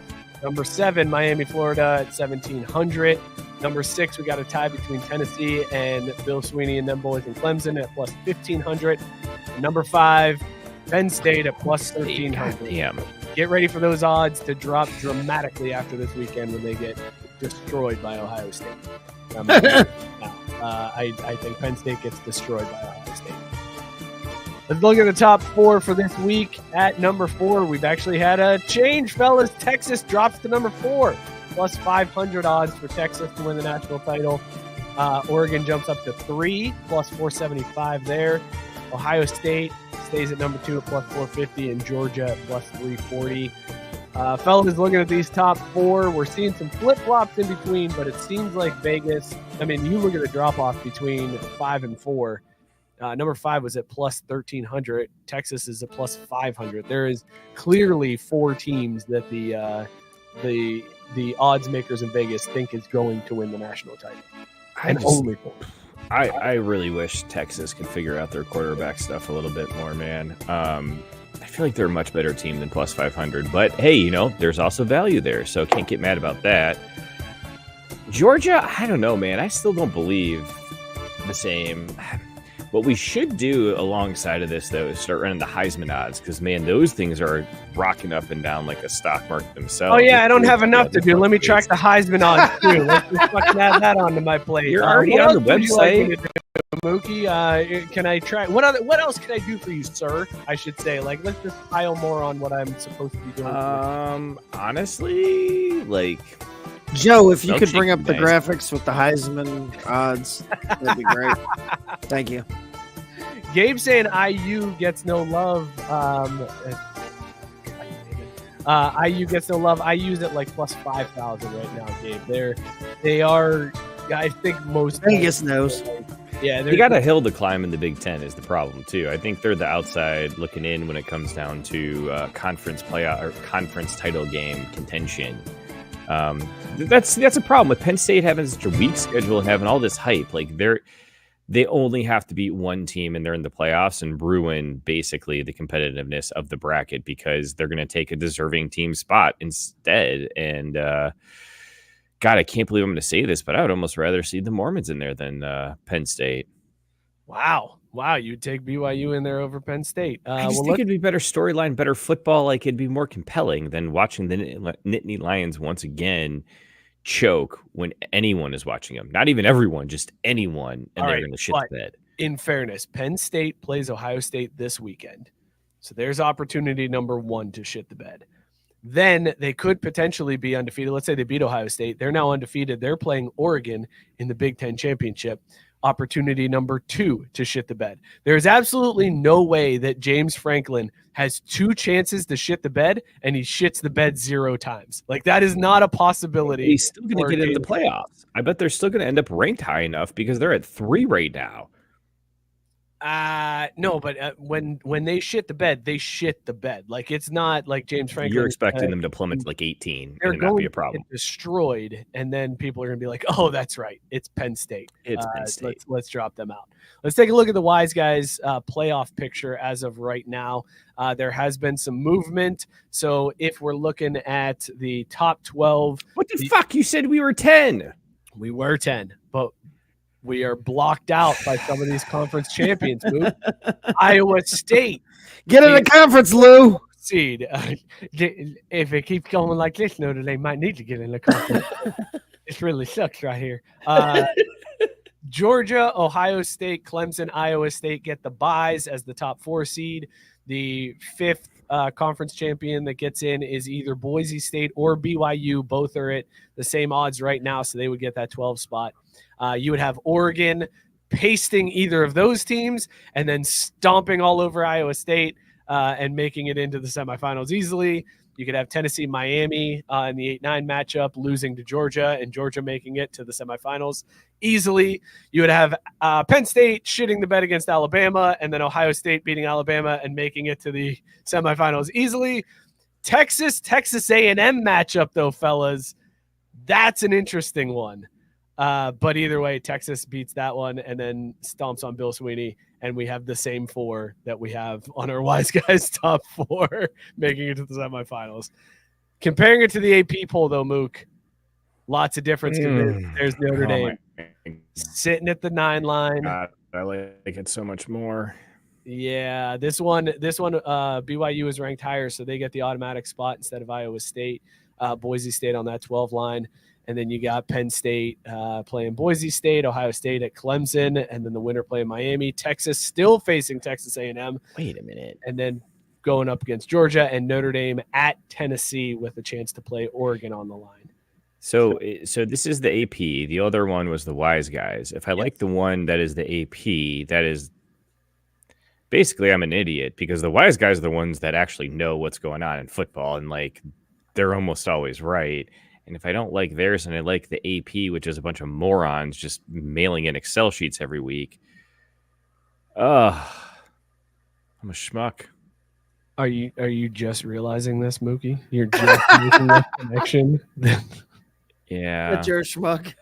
Number 7, Miami, Florida at 1,700. Number 6, we got a tie between Tennessee and Bill Sweeney and them boys in Clemson at plus 1,500. Number 5, Penn State at plus 1,300. Damn. Get ready for those odds to drop dramatically after this weekend when they get destroyed by Ohio State. I think Penn State gets destroyed by Ohio State. Let's look at the top 4 for this week. At number 4, we've actually had a change, fellas. Texas drops to number 4, plus 500 odds for Texas to win the national title. Oregon jumps up to 3, plus 475 there. Ohio State stays at number 2 at plus 450, and Georgia at plus 340. Fellas, looking at these top 4, we're seeing some flip-flops in between, but it seems like Vegas, I mean, you look at the drop-off between 5 and 4. Number 5 was at plus 1,300. Texas is at plus 500. There is clearly 4 teams that the odds makers in Vegas think is going to win the national title. Only 4. I really wish Texas could figure out their quarterback stuff a little bit more, man. I feel like they're a much better team than plus 500. But, hey, there's also value there, so can't get mad about that. Georgia, I don't know, man. I still don't believe the same. What we should do alongside of this, though, is start running the Heisman odds because, man, those things are rocking up and down like a stock market themselves. Oh, yeah, I don't have enough to do. Let me track the Heisman odds, too. Let's just fucking add that onto my plate. You're already on the website. Mookie, can I track? What else can I do for you, sir? I should say. Like, let's just pile more on what I'm supposed to be doing. Honestly, like... Joe, if you could bring up the graphics with the Heisman odds, that'd be great. Thank you. Gabe saying IU gets no love. IU gets no love. IU's at like plus 5,000 right now, Gabe. They are. I think most Vegas knows. Yeah, they got a hill to climb in the Big Ten is the problem too. I think they're the outside looking in when it comes down to conference playoff or conference title game contention. That's a problem with Penn State having such a weak schedule and having all this hype. Like they only have to beat one team and they're in the playoffs and ruin basically the competitiveness of the bracket because they're going to take a deserving team spot instead. And God, I can't believe I'm going to say this, but I would almost rather see the Mormons in there than Penn State. Wow, you'd take BYU in there over Penn State. I just think it'd be better storyline, better football. Like it'd be more compelling than watching the Nittany Lions once again choke when anyone is watching them. Not even everyone, just anyone, and All they're right, going to shit the bed. In fairness, Penn State plays Ohio State this weekend. So there's opportunity number 1 to shit the bed. Then they could potentially be undefeated. Let's say they beat Ohio State. They're now undefeated. They're playing Oregon in the Big Ten Championship. Opportunity number 2 to shit the bed. There's absolutely no way that James Franklin has 2 chances to shit the bed and he shits the bed 0 times. Like, that is not a possibility. He's still going to get into the playoffs. I bet they're still going to end up ranked high enough because they're at 3 right now. No, but when they shit the bed, they shit the bed. Like, it's not like James Franklin. You're expecting them to plummet to like 18 they're and going not be a problem. to get destroyed, and then people are going to be like, "Oh, that's right, it's Penn State." It's Penn State. Let's drop them out. Let's take a look at the Wiseguys playoff picture as of right now. There has been some movement. So if we're looking at the top 12, What the fuck? You said we were 10. we were 10, but we are blocked out by some of these conference champions. Luke. Iowa State Get in the conference, Lou. seed. If it keeps going like this, no, they might need to get in the conference. It really sucks right here. Georgia, Ohio State, Clemson, Iowa State get the buys as the top 4 seed. The 5th conference champion that gets in is either Boise State or BYU. Both are at the same odds right now, so they would get that 12 spot. You would have Oregon pasting either of those teams and then stomping all over Iowa State and making it into the semifinals easily. You could have Tennessee, Miami in the 8-9 matchup, losing to Georgia, and Georgia making it to the semifinals easily. You would have Penn State shitting the bed against Alabama, and then Ohio State beating Alabama and making it to the semifinals easily. Texas A&M matchup, though, fellas, that's an interesting one. But either way, Texas beats that one and then stomps on Bill Sweeney, and we have the same 4 that we have on our Wiseguys top 4 making it to the semifinals. Comparing it to the AP poll, though, Mook, lots of difference. There's Notre Dame sitting at the 9 line. God, I like it so much more. Yeah, this one, BYU is ranked higher, so they get the automatic spot instead of Iowa State. Boise State on that 12 line. And then you got Penn State playing Boise State, Ohio State at Clemson, and then the winner playing Miami. Texas still facing Texas A&M. Wait a minute. And then going up against Georgia, and Notre Dame at Tennessee with a chance to play Oregon on the line. So this is the AP. The other one was the Wiseguys. If I like the one that is the AP, that is basically I'm an idiot because the Wiseguys are the ones that actually know what's going on in football, and like they're almost always right. And if I don't like theirs and I like the AP, which is a bunch of morons just mailing in Excel sheets every week, I'm a schmuck. Are you just realizing this, Mookie? You're just making that connection? Yeah. That's your schmuck.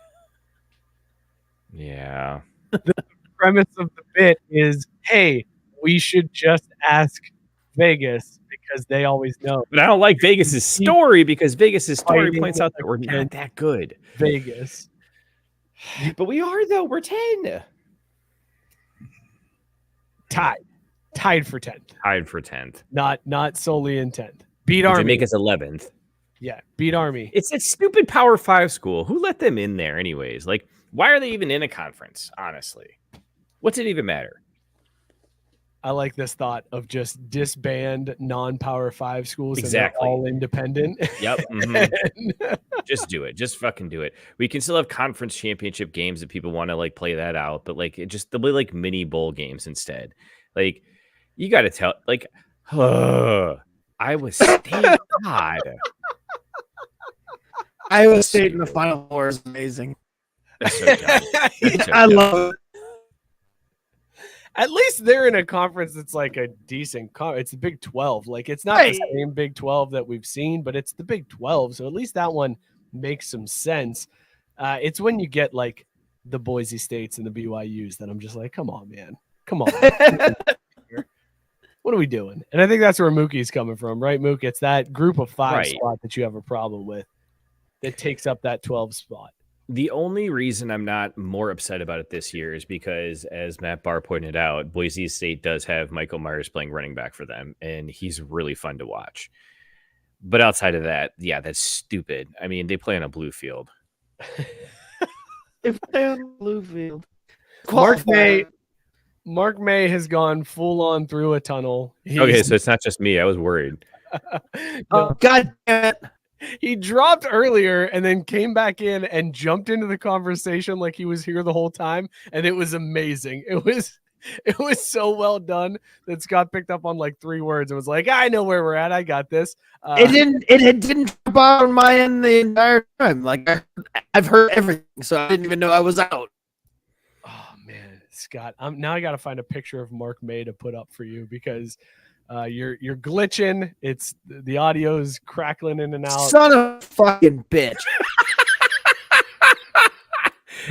Yeah. The premise of the bit is, hey, we should just ask Vegas because they always know. But I don't like Vegas's story because Vegas's story Fighting points out that we're against not that good. Vegas. But we are, though. We're 10. Tied for 10th. Tied for 10th. Not solely in 10th. Beat Which would Army. make us 11th. Yeah, beat Army. It's that stupid Power 5 school. Who let them in there anyways? Like, why are they even in a conference, honestly? What's it even matter? I like this thought of just disband non-Power 5 schools Exactly. and they're all independent. Yep. Mhm. Just do it. Just fucking do it. We can still have conference championship games if people want to like play that out, but like they'll be like mini bowl games instead. Like you got to tell like Iowa State. God. Iowa State in the Final Four is amazing. That's so dumb. That's so I dumb. love it. At least they're in a conference that's like a decent it's the Big 12. Like it's not the same Big 12 that we've seen, but it's the Big 12. So at least that one makes some sense. It's when you get like the Boise States and the BYUs that I'm just like, come on, man. Come on. What are we doing? And I think that's where Mookie's coming from, right, Mook? It's that group of 5 Right. spot that you have a problem with that takes up that 12 spot. The only reason I'm not more upset about it this year is because, as Matt Barr pointed out, Boise State does have Michael Myers playing running back for them, and he's really fun to watch. But outside of that, yeah, that's stupid. I mean, they play on a blue field. If I own Bluefield. Mark May has gone full on through a tunnel. Okay, so it's not just me. I was worried. No, God damn it. he dropped earlier and then came back in and jumped into the conversation like he was here the whole time, and it was amazing. It was so well done that Scott picked up on like 3 words and was like, I know where we're at. I got this. It didn't drop out on my end the entire time. Like I've heard everything, so I didn't even know I was out. Oh man, Scott, now I got to find a picture of Mark May to put up for you because you're glitching. It's the audio is crackling in and out. Son of a fucking bitch.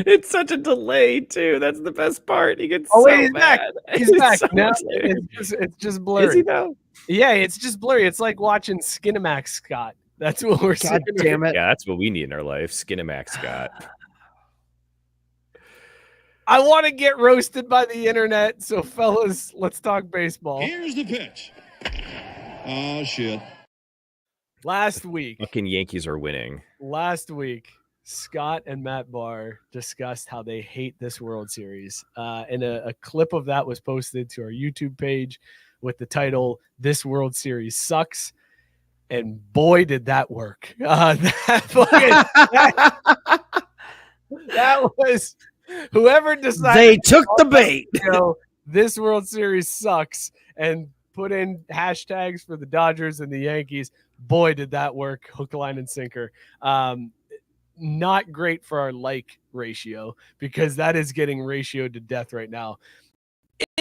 It's such a delay too. That's the best part. He gets He's mad. back. He's back. Now it's just blurry. Is he now? Yeah, it's just blurry. It's like watching Skinamax Scott. That's what we're God seeing. damn it. Yeah, that's what we need in our life. Skinamax Scott. I want to get roasted by the internet. So, fellas, let's talk baseball. Here's the pitch. Oh, shit. Last week, Fucking Yankees are winning. Scott and Matt Barr discussed how they hate this World Series. And a clip of that was posted to our YouTube page with the title, This World Series Sucks. And boy, did that work. That was whoever decided. They took the bait. This World Series sucks and put in hashtags for the Dodgers and the Yankees. Boy, did that work. Hook, line, and sinker. Not great for our like ratio because that is getting ratioed to death right now.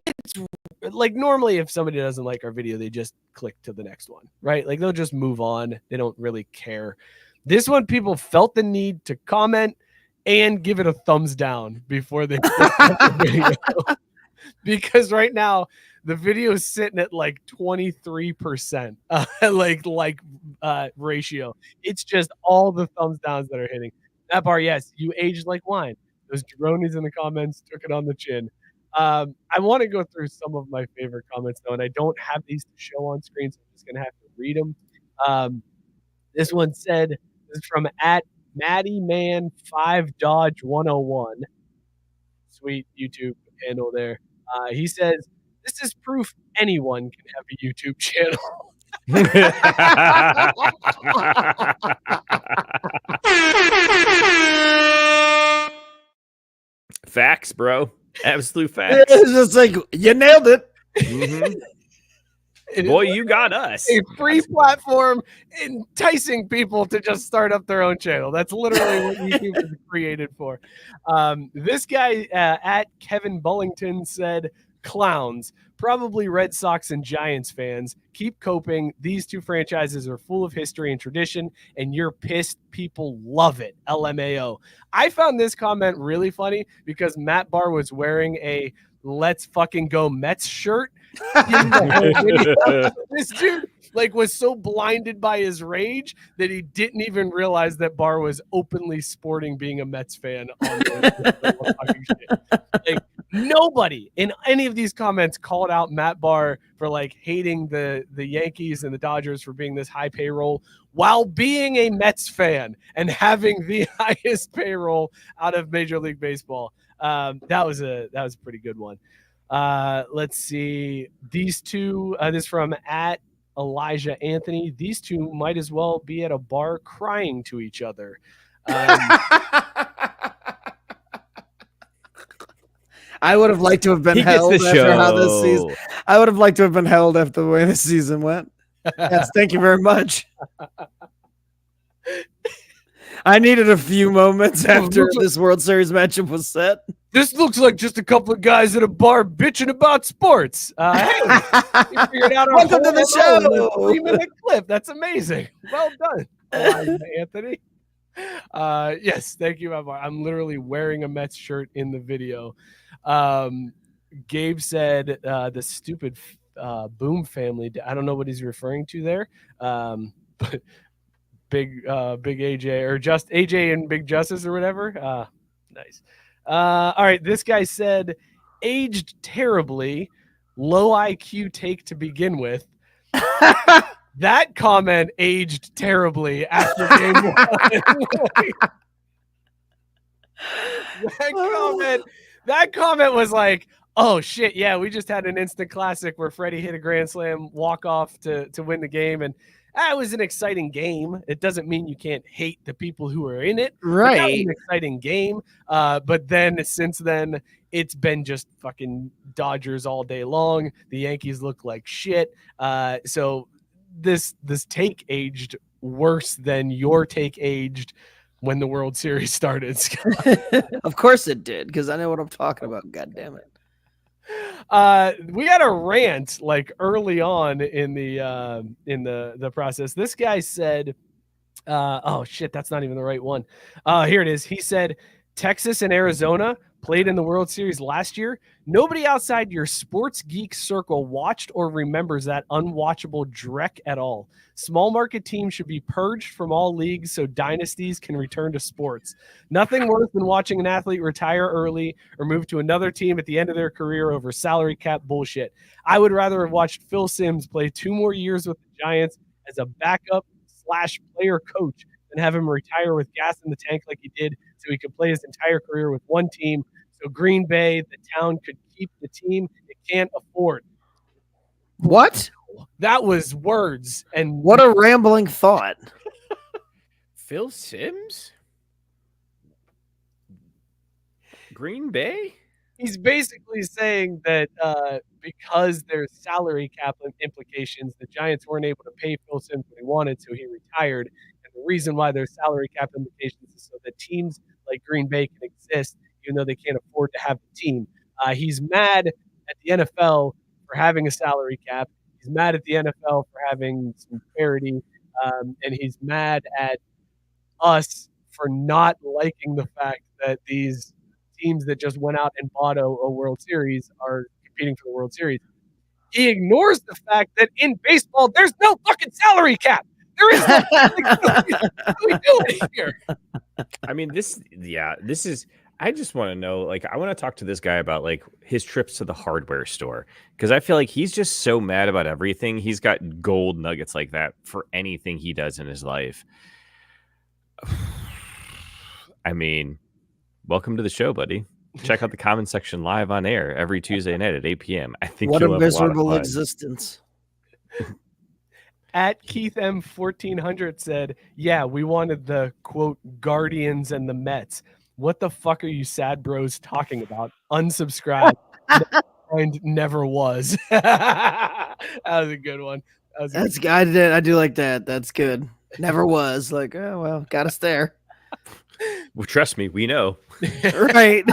It's like normally if somebody doesn't like our video, they just click to the next one, right? Like they'll just move on. They don't really care. This one, people felt the need to comment and give it a thumbs down before they click the video. Because right now the video is sitting at like 23% ratio. It's just all the thumbs downs that are hitting. That Bar, yes, you aged like wine. Those jabronis in the comments took it on the chin. I want to go through some of my favorite comments though, and I don't have these to show on screen, so I'm just gonna have to read them. This one said, this is from @MattyMan5Dodge101. Sweet YouTube handle there. He says, this is proof anyone can have a YouTube channel. Facts, bro. Absolute facts. It's just like, you nailed it. Mm-hmm. Boy, you got us. A free platform enticing people to just start up their own channel. That's literally what YouTube was created for. This guy at Kevin Bullington said, clowns, probably Red Sox and Giants fans, keep coping. These two franchises are full of history and tradition, and you're pissed. People love it. LMAO. I found this comment really funny because Matt Barr was wearing a let's fucking go Mets shirt. This dude was so blinded by his rage that he didn't even realize that Barr was openly sporting being a Mets fan on the fucking shit. Nobody in any of these comments called out Matt Barr for hating the Yankees and the Dodgers for being this high payroll while being a Mets fan and having the highest payroll out of Major League Baseball. That was a pretty good one. Let's see. These two, this from @Elijah Anthony. These two might as well be at a bar crying to each other. I would have liked to have been held after how this season. I would have liked to have been held after the way this season went. Yes, thank you very much. I needed a few moments after this World Series matchup was set. This looks like just a couple of guys at a bar bitching about sports. Hey, you figured out welcome to the show. 3-minute clip. That's amazing. Well done, Anthony. Yes, thank you, Matt. I'm literally wearing a Mets shirt in the video. Gabe said the stupid Boom family. I don't know what he's referring to there, but big AJ or just AJ and Big Justice or whatever. Nice. All right, this guy said aged terribly, low IQ take to begin with. That comment aged terribly after game one. That comment was like, oh shit, yeah, we just had an instant classic where Freddie hit a grand slam walk off to win the game, and that was an exciting game. It doesn't mean you can't hate the people who are in it. But that was an exciting game. But then since then, it's been just fucking Dodgers all day long. The Yankees look like shit. So this take aged worse than your take aged when the World Series started. Of course it did, because I know what I'm talking about. God damn it. We had a rant like early on in the process. This guy said, oh shit, that's not even the right one. Here it is. He said, Texas and Arizona played in the World Series last year. Nobody outside your sports geek circle watched or remembers that unwatchable dreck at all. Small market teams should be purged from all leagues so dynasties can return to sports. Nothing worse than watching an athlete retire early or move to another team at the end of their career over salary cap bullshit. I would rather have watched Phil Simms play 2 more years with the Giants as a backup / player coach than have him retire with gas in the tank like he did so he could play his entire career with one team. So Green Bay, the town, could keep the team it can't afford. What? That was words. And what a rambling thought. Phil Simms? Green Bay? He's basically saying that because there's salary cap implications, the Giants weren't able to pay Phil Simms what he wanted, so he retired. And the reason why there's salary cap implications is so that teams like Green Bay can exist, even though they can't afford to have the team. He's mad at the NFL for having a salary cap. He's mad at the NFL for having some parity. And he's mad at us for not liking the fact that these teams that just went out and bought a World Series are competing for the World Series. He ignores the fact that in baseball, there's no fucking salary cap. There is no. What are we doing here? I mean, this is. I just want to know, like, I want to talk to this guy about like his trips to the hardware store, because I feel like he's just so mad about everything. He's got gold nuggets like that for anything he does in his life. I mean, welcome to the show, buddy. Check out the comment section live on air every Tuesday night at 8 p.m. I think what you'll a have miserable a lot of fun. existence. At Keith M 1400 said, yeah, we wanted the quote Guardians and the Mets. What the fuck are you sad bros talking about? Unsubscribe. And never was. That was a good one. That's good. I do like that. That's good. Never was. Like, oh well, got us there. Well, trust me, we know. Right.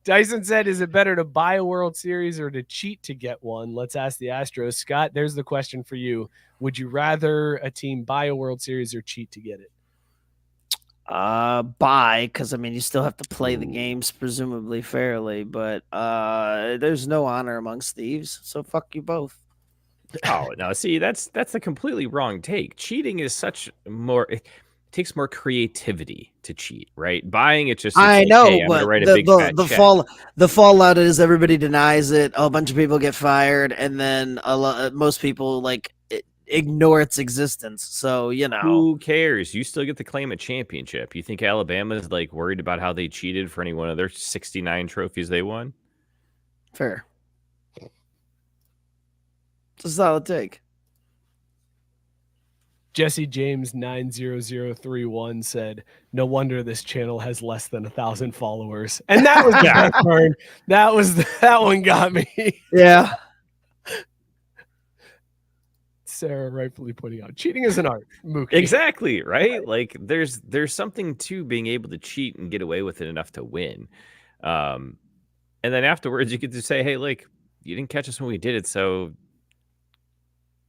Dyson said, is it better to buy a World Series or to cheat to get one? Let's ask the Astros. Scott, there's the question for you. Would you rather a team buy a World Series or cheat to get it? Buy, because I mean you still have to play the games presumably fairly, but there's no honor amongst thieves, so fuck you both. Oh no, see, that's a completely wrong take. Cheating is such more. It takes more creativity to cheat, right? Buying it just. I like, know, hey, I'm but gonna write a big fat check. The fallout is everybody denies it. A bunch of people get fired, and then most people like ignore its existence. So who cares? You still get to claim a championship. You think Alabama is like worried about how they cheated for any one of their 69 trophies they won? Fair. It's a solid take. Jesse James 90031 said, no wonder this channel has less than 1,000 followers. And that was that one got me. Yeah. Sarah rightfully pointing out cheating is an art. Mookie. Exactly, right? Like there's something to being able to cheat and get away with it enough to win. And then afterwards you get to say, hey, like, you didn't catch us when we did it, so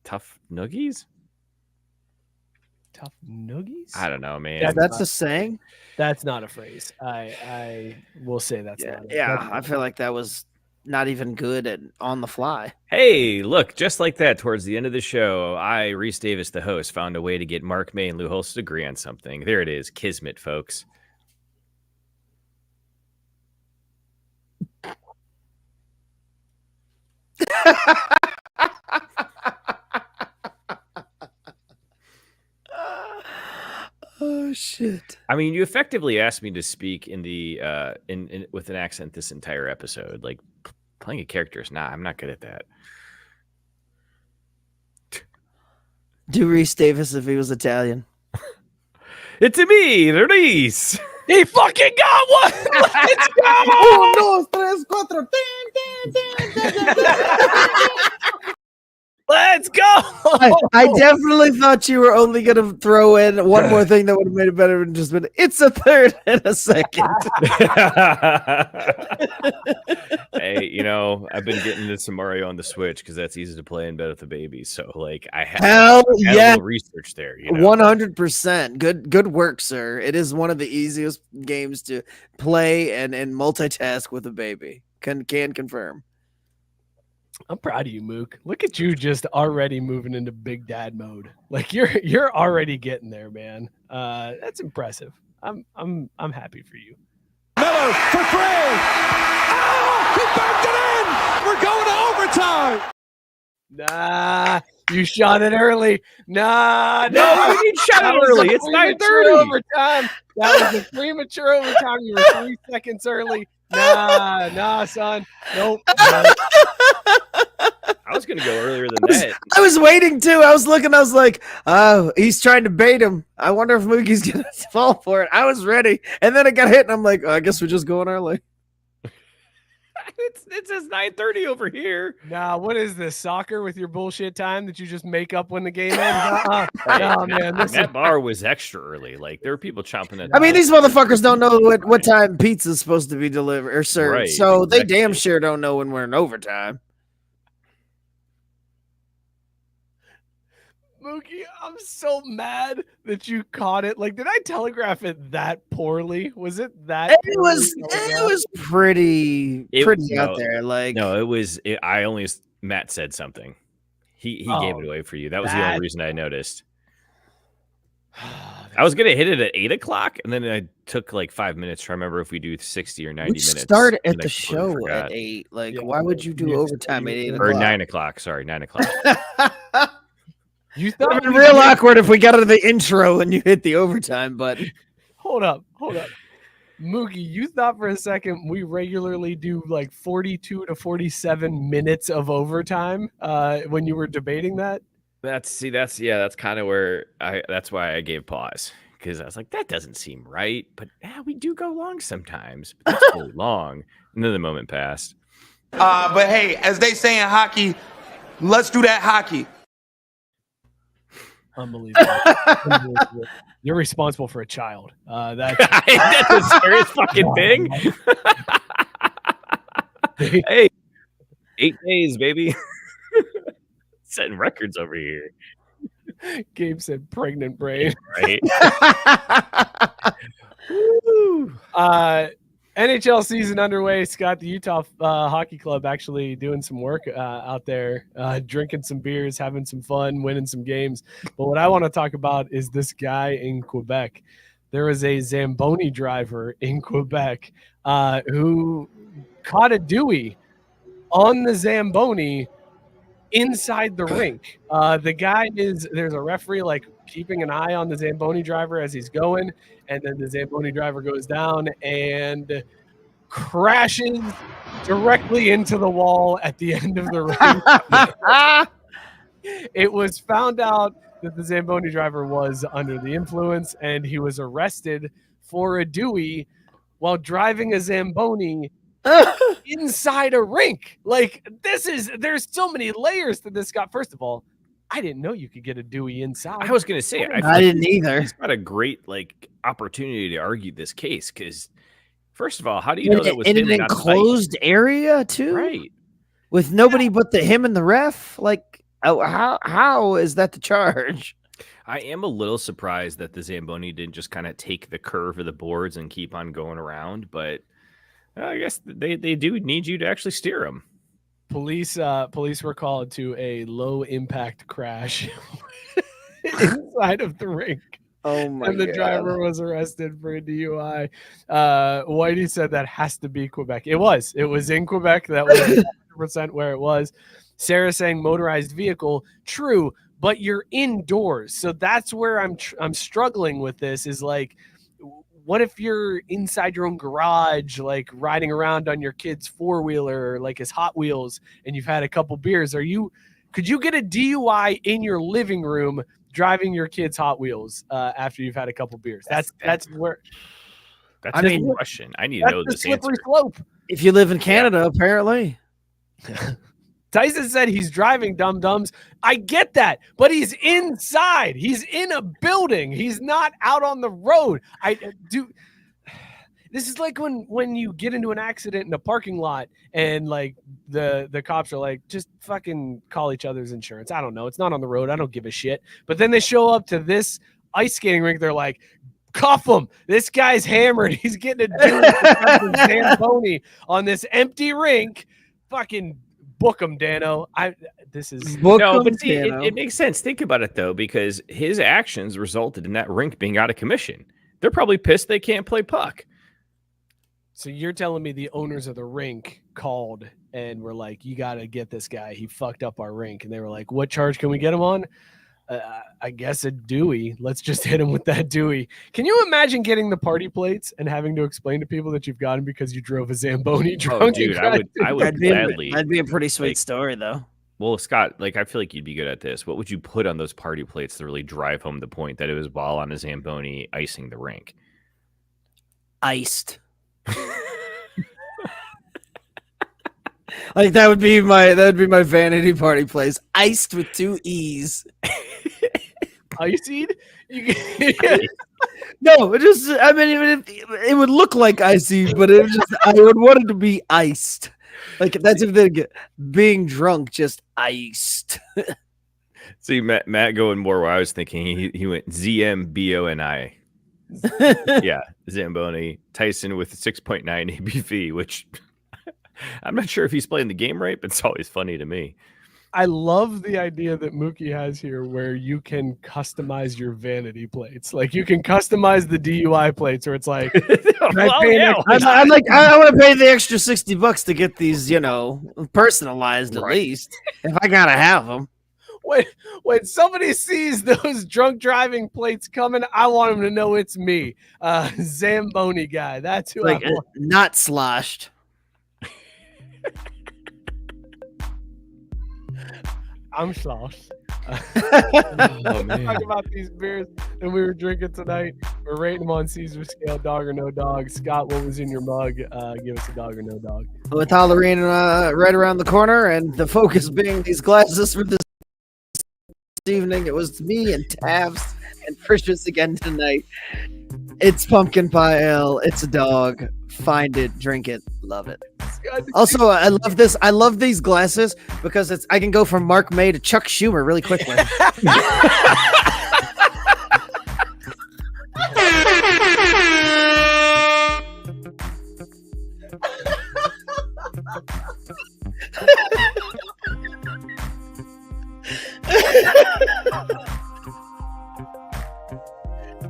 tough noogies? Tough noogies? I don't know, man. Yeah, that's a saying. That's not a phrase. I will say that's not. I feel like that was not even good and on the fly. Hey, look, just like that, towards the end of the show, Rece Davis, the host, found a way to get Mark May and Lou Holtz to agree on something. There it is. Kismet, folks. Oh, shit. shit. I mean, you effectively asked me to speak in the in with an accent this entire episode. Like playing a character is not. I'm not good at that. Do Rece Davis if he was Italian. It's me, Rece. He fucking got one. Let's go. 1, 2, 3, 4. Let's go. I definitely thought you were only going to throw in one more thing that would have made it better than just been, it's a third and a second. Hey, I've been getting into some Mario on the Switch because that's easy to play in bed with the baby. So, like, I had Hell a yeah. little research there. 100%. Good work, sir. It is one of the easiest games to play and multitask with a baby. Can confirm. I'm proud of you, Mook. Look at you just already moving into big dad mode. Like you're already getting there, man. That's impressive. I'm happy for you. Miller for 3. Oh, he backed it in. We're going to overtime. Nah, you shot it early. Nah, No, you didn't shot it early. It's 9:30. Overtime. That was a premature overtime. You were 3 seconds early. Nah, son. Nope. I was going to go earlier than that. I was waiting too. I was looking. I was like, oh, he's trying to bait him. I wonder if Mookie's going to fall for it. I was ready. And then it got hit, and I'm like, I guess we're just going early. It says 9:30 over here. Nah, what is this? Soccer with your bullshit time that you just make up when the game ends? No, man. That bar was extra early. Like, there were people chomping at I mean, these motherfuckers don't know what time pizza's supposed to be delivered or served. Right, so they exactly. damn sure don't know when we're in overtime. Mookie, I'm so mad that you caught it. Like, did I telegraph it that poorly? Was it that? It poorly was pretty out no, there. Like, No, Matt said something. He gave it away for you. That was the only reason I noticed. I was gonna hit it at 8 o'clock, and then I took like 5 minutes to remember if we do 60 or 90 we minutes. start and at I the completely show forgot. at 8. Like, Yeah, why would you do yeah, overtime at 8 Or o'clock? 9 o'clock. Sorry, 9 o'clock. You It thought would have been we real did- awkward if we got to the intro and you hit the overtime button. Hold up. Mookie, you thought for a second we regularly do like 42 to 47 minutes of overtime when you were debating that? That's kind of where that's why I gave pause, because I was like, that doesn't seem right. But we do go long sometimes. But that's really long. And then the moment passed. But hey, as they say in hockey, let's do that hockey. Unbelievable. You're responsible for a child. That's a serious fucking thing. Hey, 8 days, baby. Setting records over here. Gabe said pregnant brain. Right. NHL season underway. Scott, the Utah Hockey Club actually doing some work out there, drinking some beers, having some fun, winning some games. But what I want to talk about is this guy in Quebec. There was a Zamboni driver in Quebec who caught a Dewey on the Zamboni inside the rink. The guy there's a referee like keeping an eye on the Zamboni driver as he's going, and then the Zamboni driver goes down and crashes directly into the wall at the end of the rink. It was found out that the Zamboni driver was under the influence, and he was arrested for a Dewey while driving a Zamboni inside a rink. Like, there's so many layers to this guy. First of all, I didn't know you could get a Dewey inside. I was gonna say I didn't either. He's got a great opportunity to argue this case, because first of all, how do you know that was in him, an not the bike? enclosed area too, Right? with nobody but him and the ref? Like, how is that the charge? I am a little surprised that the Zamboni didn't just kind of take the curve of the boards and keep on going around, but I guess they do need you to actually steer them. Police were called to a low impact crash inside of the rink. Oh my And the God. driver was arrested for a DUI. Whitey said that has to be Quebec. It was in Quebec. That was 100% where it was. Sarah saying motorized vehicle. True, but you're indoors. So that's where I'm struggling with this is like, what if you're inside your own garage, like riding around on your kid's 4-wheeler, like his Hot Wheels, and you've had a couple beers? Could you get a DUI in your living room driving your kid's Hot Wheels after you've had a couple beers? That's where. That's a question. I need to know this answer. Slope. If you live in Canada, apparently. Tyson said he's driving dum-dums. I get that, but he's inside. He's in a building. He's not out on the road. This is like when you get into an accident in a parking lot and like the cops are like, just fucking call each other's insurance. I don't know. It's not on the road. I don't give a shit. But then they show up to this ice skating rink. They're like, cuff him. This guy's hammered. He's getting a dude Zamboni on this empty rink. Fucking book him, Dano. It makes sense. Think about it though, because his actions resulted in that rink being out of commission. They're probably pissed they can't play puck. So you're telling me the owners of the rink called and were like, you got to get this guy. He fucked up our rink. And they were like, what charge can we get him on? I guess a Dewey. Let's just hit him with that Dewey. Can you imagine getting the party plates and having to explain to people that you've gotten because you drove a Zamboni drunk? Oh, dude, I would gladly. That'd be a pretty sweet story, though. Well, Scott, like I feel like you'd be good at this. What would you put on those party plates to really drive home the point that it was while on a Zamboni icing the rink? Iced. Like that would be my vanity party place. Iced with 2 E's. Iced? No, it would look like icy, but I would want it to be iced. Like that's if they're being drunk, just iced. See, Matt going more where I was thinking. He went ZMBONI. Yeah, Zamboni. Tyson with 6.9 ABV, which I'm not sure if he's playing the game right, but it's always funny to me. I love the idea that Mookie has here where you can customize your vanity plates. Like you can customize the DUI plates where it's like, I want to pay the extra $60 to get these, personalized at least. If I got to have them. When somebody sees those drunk driving plates coming, I want them to know it's me, Zamboni guy. That's who I want. Not sloshed. I'm sloshed. Oh, man. Talk about these beers that we were drinking tonight. We're rating them on Caesar scale, dog or no dog. Scott, what was in your mug? Give us a dog or no dog. With Halloween right around the corner, and the focus being these glasses for this evening, it was me and Tavs and Precious again tonight. It's pumpkin pie ale. It's a dog. Find it, drink it, love it. Also, I love this. I love these glasses because I can go from Mark May to Chuck Schumer really quickly.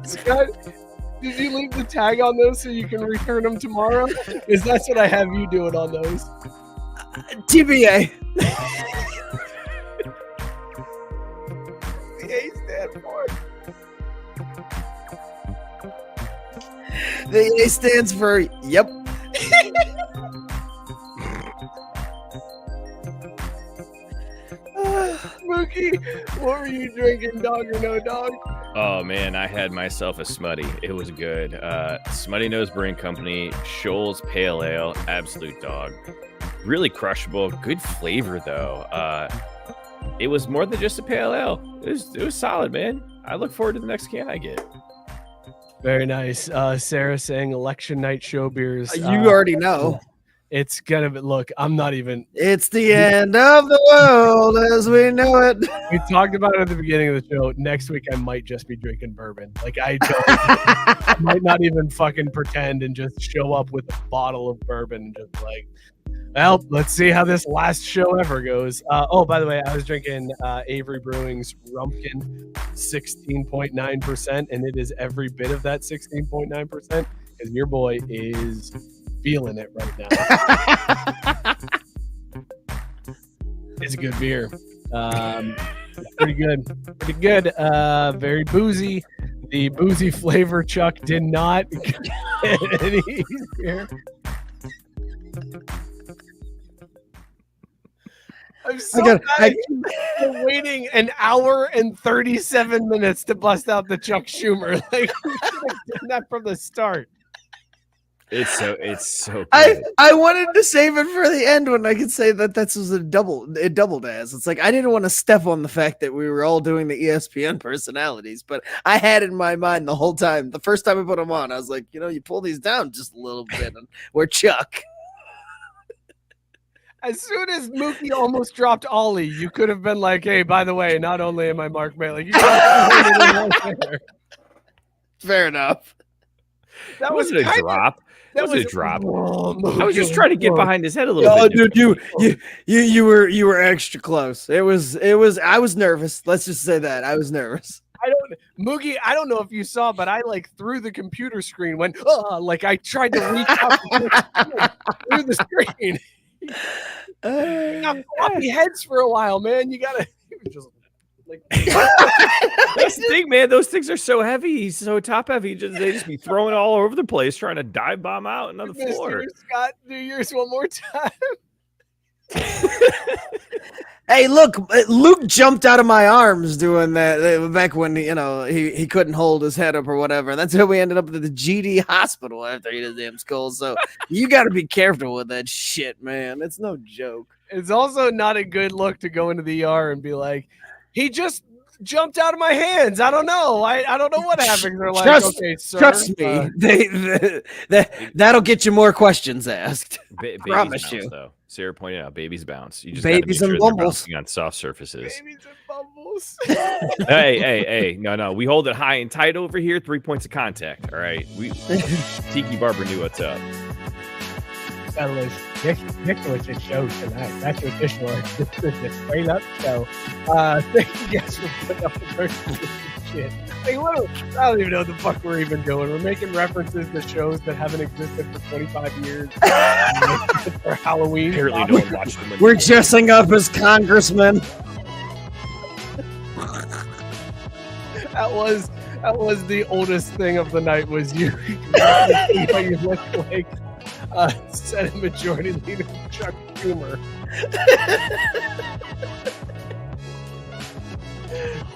Scott, did you leave the tag on those so you can return them tomorrow? Because that's what I have you doing on those. TBA. The A stand for. The A stands for yep. Mookie, what were you drinking, dog or no dog? Oh man, I had myself a Smutty. It was good. Smutty Nose Brewing Company, Shoals Pale Ale, absolute dog. Really crushable, good flavor though. It was more than just a pale ale. It was solid, man. I look forward to the next can I get. Very nice. Sarah saying election night show beers. You already know. It's gonna be, look, I'm not even. It's the end of the world as we know it. We talked about it at the beginning of the show. Next week, I might just be drinking bourbon. Like, I might not even fucking pretend and just show up with a bottle of bourbon and just like, well, let's see how this last show ever goes. Oh, by the way, I was drinking Avery Brewing's Rumpkin 16.9%, and it is every bit of that 16.9% because your boy is feeling it right now. It's a good beer. Pretty good. Pretty good. Very boozy. The boozy flavor Chuck did not get any easier. I'm so mad at you for waiting an hour and 37 minutes to bust out the Chuck Schumer. Like, we should have done that from the start. It's so good. I wanted to save it for the end when I could say that this was it doubled as. It's like I didn't want to step on the fact that we were all doing the ESPN personalities, but I had in my mind the whole time. The first time I put them on, I was like, you pull these down just a little bit, and we're Chuck. As soon as Mookie almost dropped Ollie, you could have been like, "Hey, by the way, not only am I Mark May, like you Fair enough. That wasn't a drop. That was a drop. I was just trying to get behind his head a little bit. Dude, you were extra close. It was. I was nervous. Let's just say that I was nervous. Moogie, I don't know if you saw, but I through the computer screen went, like I tried to reach out through the screen. Got floppy heads for a while, man. You gotta just That's the thing, man. Those things are so heavy. He's so top heavy. They just be throwing all over the place, trying to dive bomb out on the floor. Scott, do yours one more time. Hey, look, Luke jumped out of my arms doing that back when he couldn't hold his head up or whatever. That's how we ended up at the GD hospital after he did damn skull. So you got to be careful with that shit, man. It's no joke. It's also not a good look to go into the ER and be like, he just jumped out of my hands. I don't know. I don't know what happened. They're like, okay, sir. Trust me. That'll get you more questions asked. Promise bounce, you. Though. Sarah pointed out babies bounce. You just babies gotta and make sure bumbles they're bouncing on soft surfaces. Babies and bumbles. hey. No. We hold it high and tight over here. 3 points of contact. All right. Tiki Barber knew what's up. Fellas, this was a show tonight. That's what this was. This was a straight up show. Thank you guys for putting up with our shit. Like, I don't even know what the fuck we're even doing. We're making references to shows that haven't existed for 25 years for Halloween. Apparently no one watched them. We're dressing up as congressmen. That was the oldest thing of the night. Was you? You look like Senate Majority Leader Chuck Schumer.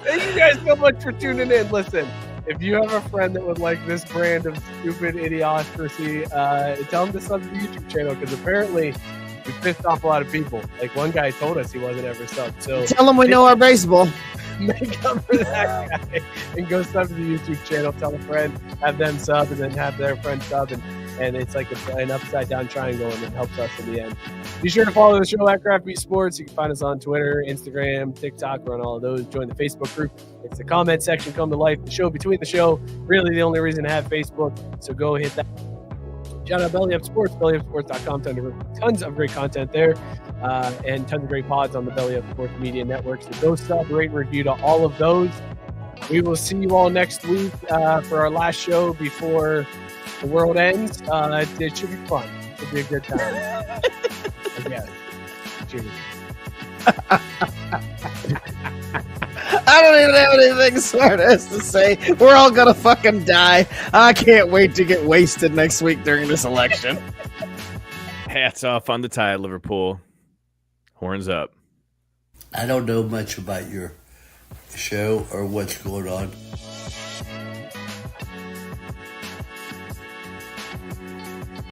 Thank you guys so much for tuning in. Listen, if you have a friend that would like this brand of stupid idiocracy, tell them to sub to the YouTube channel, because apparently we pissed off a lot of people. Like, one guy told us he wasn't ever subbed. So Tell them we know our baseball. Make up for that guy and go sub to the YouTube channel. Tell a friend, have them sub, and then have their friend sub, and it's like an upside down triangle, and it helps us in the end. Be sure to follow the show at Craft Beat Sports. You can find us on Twitter, Instagram, TikTok. We're on all of those. Join the Facebook group. It's the comment section come to life. The show between the show, really the only reason to have Facebook. So go hit that. Shout out Belly Up Sports, bellyupsports.com. Tons of great content there, and tons of great pods on the Belly Up Sports Media Network. So go sub, rate, and review to all of those. We will see you all next week for our last show before the world ends. It should be fun. It should be a good time. Yeah. Cheers. I don't even have anything smart ass to say. We're all gonna fucking die. I can't wait to get wasted next week during this election. Hats off on the tie, Liverpool. Horns up. I don't know much about your show or what's going on.